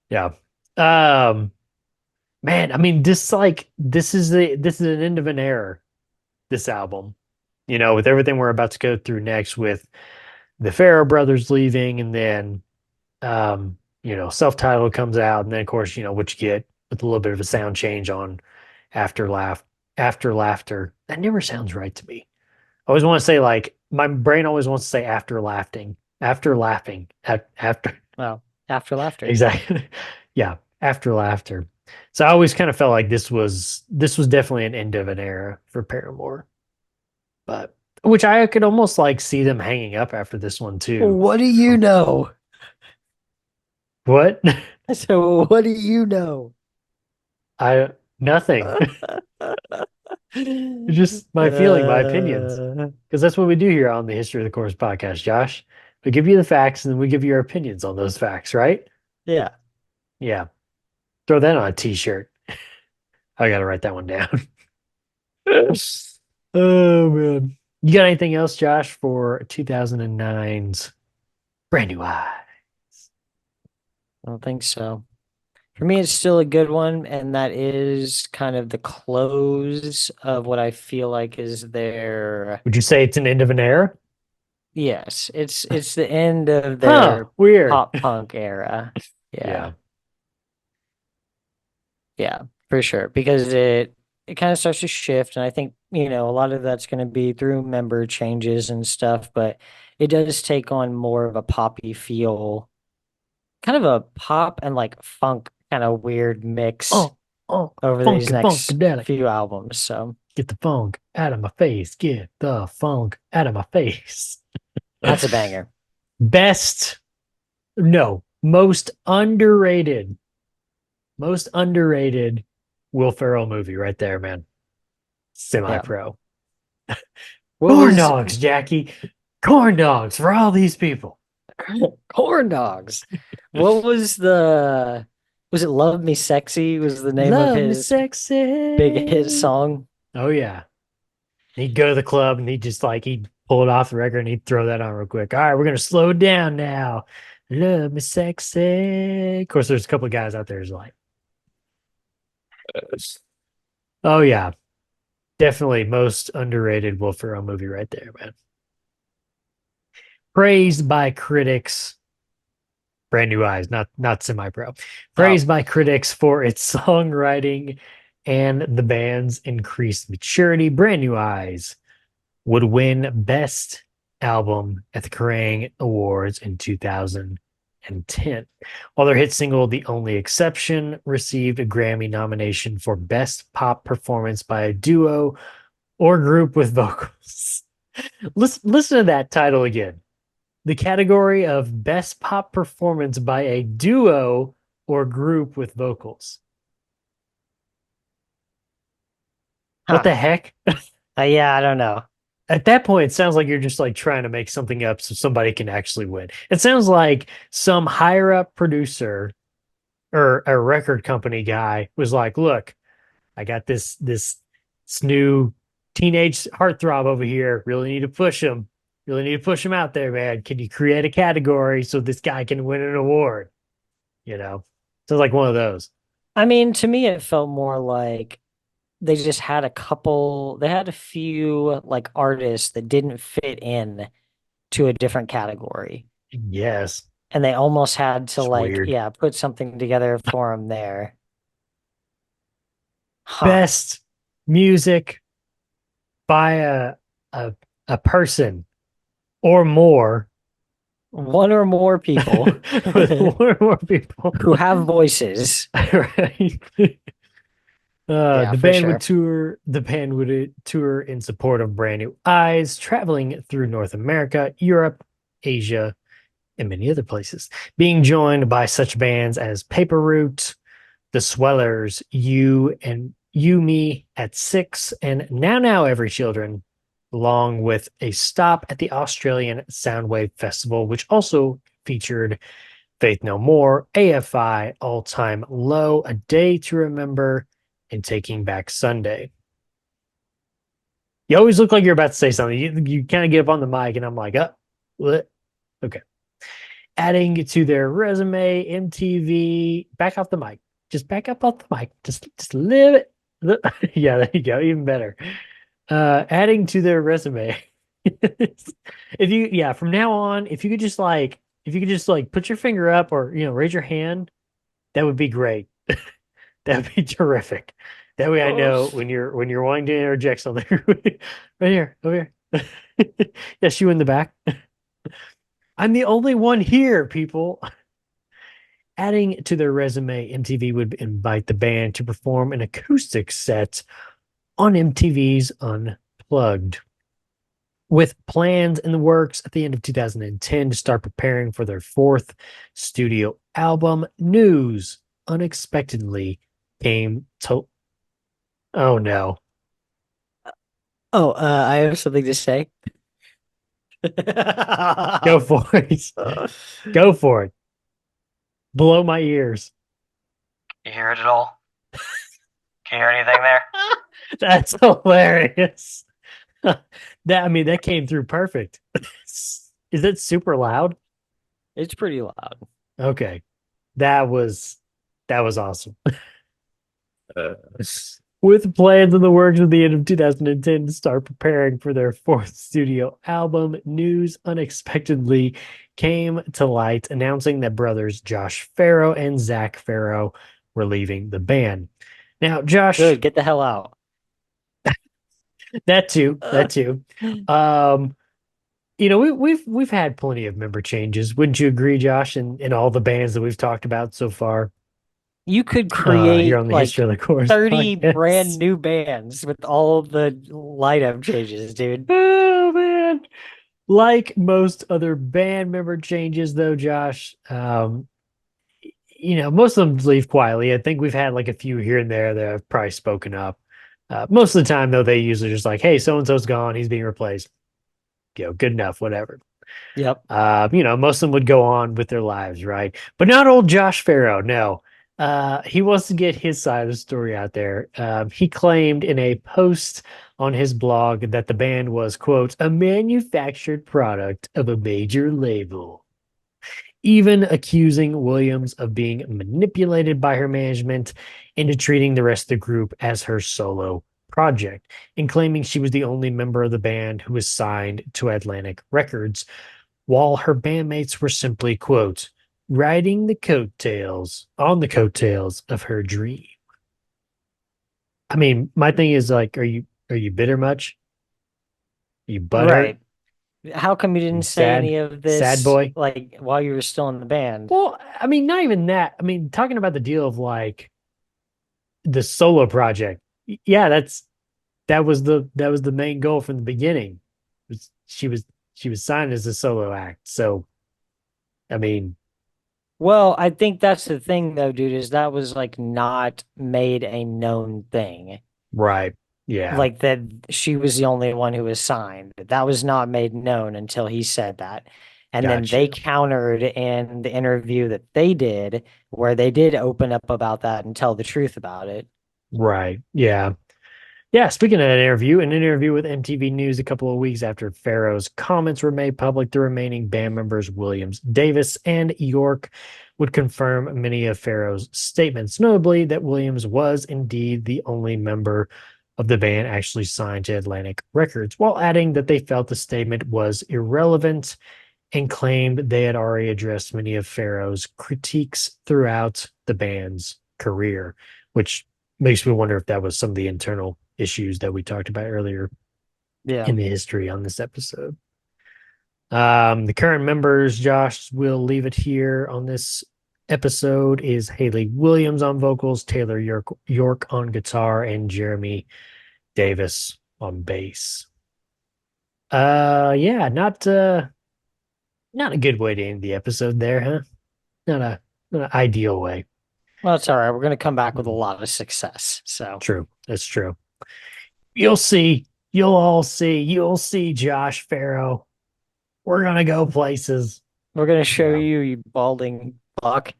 Yeah. Um, man, I mean, this is an end of an era, this album. With everything we're about to go through next with the Farrow brothers leaving and then self-titled comes out, and then of course, what you get with a little bit of a sound change on after laugh after laughter. That never sounds right to me. I always want to say like my brain always wants to say after laughing, after Well, after laughter. exactly. Yeah, after laughter. So I always kind of felt like this was definitely an end of an era for Paramore. But which I could almost like see them hanging up after this one too. What do you know? What? So what do you know? I nothing. Just my feeling, my opinions. Because that's what we do here on the History of the Course podcast, Josh. We give you the facts and then we give you our opinions on those facts, right? Yeah. Yeah. Throw that on a t-shirt. I gotta write that one down. Oh man. You got anything else, Josh, for 2009's Brand New Eye? I don't think so. For me, it's still a good one, and that is kind of the close of what I feel like is their. Would you say it's an end of an era? Yes, it's the end of Huh, their weird. pop punk era. Yeah. Yeah, for sure. Because it kind of starts to shift, and I think, a lot of that's going to be through member changes and stuff, but it does take on more of a poppy feel, kind of a pop and like funk kind of weird mix over these next funkadelic. few albums. So Get the funk out of my face. Get the funk out of my face. that's a banger. Most underrated Will Ferrell movie right there, man. Semi-pro. What Corn was dogs, Jackie. Corn dogs for all these people. corn dogs? What was it Love Me Sexy was the name of Love me his sexy. big hit song? Oh yeah. He'd go to the club and he'd pull it off the record and he'd throw that on real quick. All right, we're gonna slow down now. Love me sexy. Of course, there's a couple of guys out there who's like, oh yeah, definitely most underrated Will Ferrell movie right there, man. Praised by critics. Brand New Eyes, not semi-pro. Praised by critics for its songwriting and the band's increased maturity. Brand New Eyes would win Best Album at the Kerrang Awards in 2010. While their hit single, The Only Exception, received a Grammy nomination for Best Pop Performance by a Duo or Group with Vocals. Listen to that title again. The category of Best Pop Performance by a Duo or Group with Vocals. What the heck? Yeah, I don't know. At that point, it sounds like you're just like trying to make something up so somebody can actually win. It sounds like some higher up producer or a record company guy was like, look, I got this new teenage heartthrob over here. Really need to push him. Really need to push him out there, man. Can you create a category so this guy can win an award? Sounds like one of those. I mean, to me, it felt more like they just had a few like artists that didn't fit in to a different category. Yes. And they almost had to It's weird. put something together for them there. Best music by a person or more. One or more people. With one or more people who have voices. Right. Yeah, the band would tour in support of Brand New Eyes, traveling through North America, Europe, Asia, and many other places, being joined by such bands as Paper Route, The Swellers, You and You Me at Six, and Now Every Children, along with a stop at the Australian Soundwave Festival, which also featured Faith No More, AFI, All Time Low, A Day to Remember, and Taking Back Sunday. You always look like you're about to say something. You kind of get up on the mic, and I'm like, what? Okay. Adding to their resume, MTV, back off the mic. Just back up off the mic. Just live it. Yeah, there you go. Even better. Adding to their resume. From now on, if you could just like put your finger up or raise your hand, that would be great. That would be terrific. That way I know when you're wanting to interject something. Right here, over here. Yes, you in the back. I'm the only one here, people. Adding to their resume, MTV would invite the band to perform an acoustic set on MTV's Unplugged. With plans in the works at the end of 2010 to start preparing for their fourth studio album, news unexpectedly came to. Oh no. Oh, I have something to say. Go for it. Go for it. Blow my ears. You hear it at all? Can you hear anything there? That's hilarious. That came through perfect. Is it super loud? It's pretty loud. Okay. That was awesome. With plans in the works at the end of 2010 to start preparing for their fourth studio album, news unexpectedly came to light announcing that brothers Josh Farro and Zach Farro were leaving the band. Now, Josh, Good, get the hell out. that too. We've had plenty of member changes. Wouldn't you agree, Josh? In all the bands that we've talked about so far, You could here create on the like History of the Course 30 podcast. brand new bands with all the lineup changes, dude. Oh man. Like most other band member changes, though, Josh, most of them leave quietly. I think we've had like a few here and there that have probably spoken up. Most of the time, though, they usually just like, hey, so and so's gone, he's being replaced. Good enough, whatever. Yep. Most of them would go on with their lives, right? But not old Josh Farro. No. He wants to get his side of the story out there. He claimed in a post on his blog that the band was, quote, a manufactured product of a major label, even accusing Williams of being manipulated by her management into treating the rest of the group as her solo project, and claiming she was the only member of the band who was signed to Atlantic Records, while her bandmates were simply, quote, riding the coattails of her dream. I mean, my thing is like, are you bitter much? You butthurt? Right. How come you didn't say Sad- any of this sad boy? like while you were still in the band? Well, I mean, not even that. I mean, talking about the deal of like the solo project. Yeah, that was the main goal from the beginning. She was signed as a solo act. So, I mean, Well, I think that's the thing though, dude, is that was like not made a known thing. right. Yeah. Like that she was the only one who was signed. That was not made known until he said that. And then they Gotcha. countered in the interview that they did, where they did open up about that and tell the truth about it. Right. Yeah. Yeah, speaking of that interview, an interview with MTV News a couple of weeks after Farrow's comments were made public, the remaining band members, Williams, Davis, and York, would confirm many of Farrow's statements, notably that Williams was indeed the only member of the band actually signed to Atlantic Records, while adding that they felt the statement was irrelevant and claimed they had already addressed many of Farrow's critiques throughout the band's career, which makes me wonder if that was some of the internal issues that we talked about earlier Yeah. in the history on this episode. The current members, Josh, will leave it here on this episode, is Haley Williams on vocals, Taylor York on guitar, and Jeremy Davis on bass. Yeah, not a good way to end the episode there, huh? Not an ideal way. Well, it's all right. We're going to come back with a lot of success. So True. That's true. You'll see. You'll all see. You'll see, Josh Farro. We're going to go places. we're going to show Yeah. you, you balding fuck.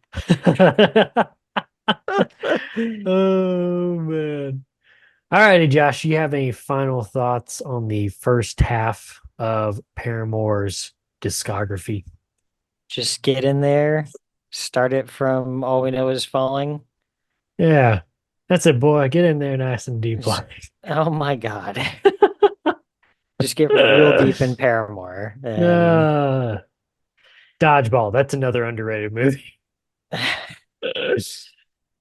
Oh man. Alrighty, Josh, you have any final thoughts on the first half of Paramore's discography? Just get in there, start it from All We Know Is Falling. Yeah. That's it, boy. Get in there nice and deep. Just- Oh my god. Just get real deep in Paramore. And Dodgeball. That's another underrated movie.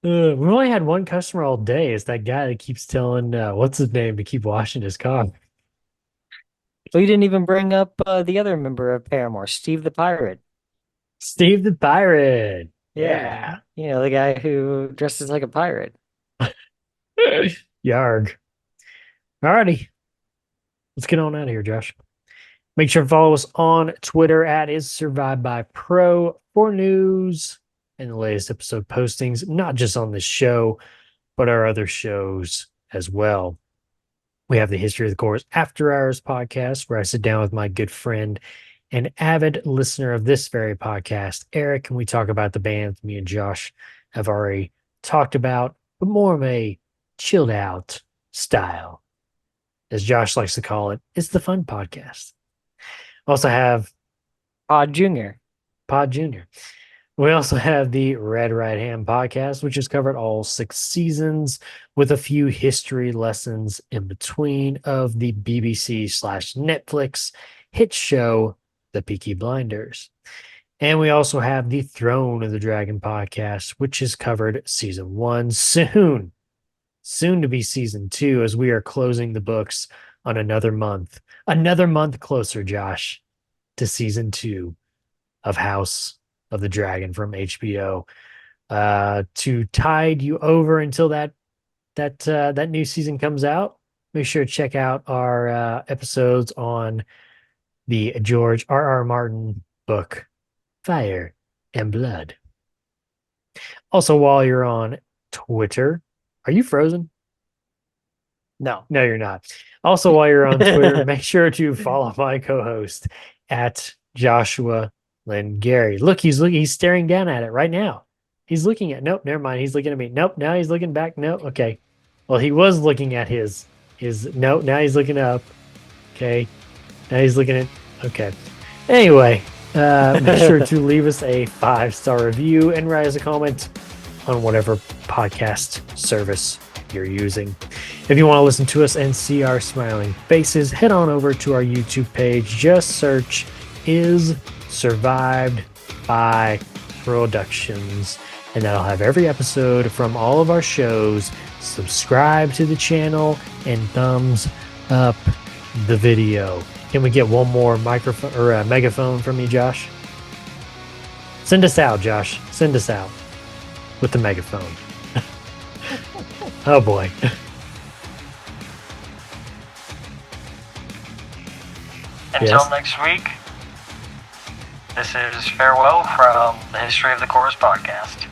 We've only had one customer all day. It's that guy that keeps telling what's his name to keep washing his car. we didn't even bring up the other member of Paramore, Steve the Pirate. Steve the Pirate. Yeah. You know, the guy who dresses like a pirate. Yarg. Alrighty. Let's get on out of here, Josh. Make sure to follow us on Twitter at is survived by pro for news and the latest episode postings, not just on this show, but our other shows as well. We have the History of the Chorus After Hours podcast, where I sit down with my good friend and avid listener of this very podcast, Eric, and we talk about the bands me and Josh have already talked about, but more of a chilled out style. As Josh likes to call it, it's the fun podcast. Also have Pod Jr. Pod Jr. We also have the Red Right Hand podcast, which has covered all 6 seasons with a few history lessons in between of the BBC/Netflix hit show, The Peaky Blinders. And we also have the Throne of the Dragon podcast, which has covered season 1 soon to be season 2, as we are closing the books on another month closer, Josh, to season 2 of House of the Dragon from HBO, to tide you over until that new season comes out. Make sure to check out our episodes on the George R.R. Martin book, Fire and Blood. Also, while you're on Twitter, are you frozen? No. No, you're not. Also, while you're on Twitter, make sure to follow my co-host at Joshua Lynn Gary. Look, he's staring down at it right now. He's looking at, nope, never mind. He's looking at me. Nope, now he's looking back. Nope, okay. Well, he was looking at his, nope, now he's looking up. Okay. Now he's looking at, okay. Anyway, make sure to leave us a 5-star review and write us a comment on whatever podcast service you're using. If you want to listen to us and see our smiling faces, head on over to our YouTube page. Just search Is Survived by Productions, and that'll have every episode from all of our shows. Subscribe to the channel and thumbs up the video. Can we get one more microphone or a megaphone from you, Josh? Send us out, Josh. Send us out with the megaphone. Oh boy. Until Yes. next week, this is farewell from the History of the Chorus podcast.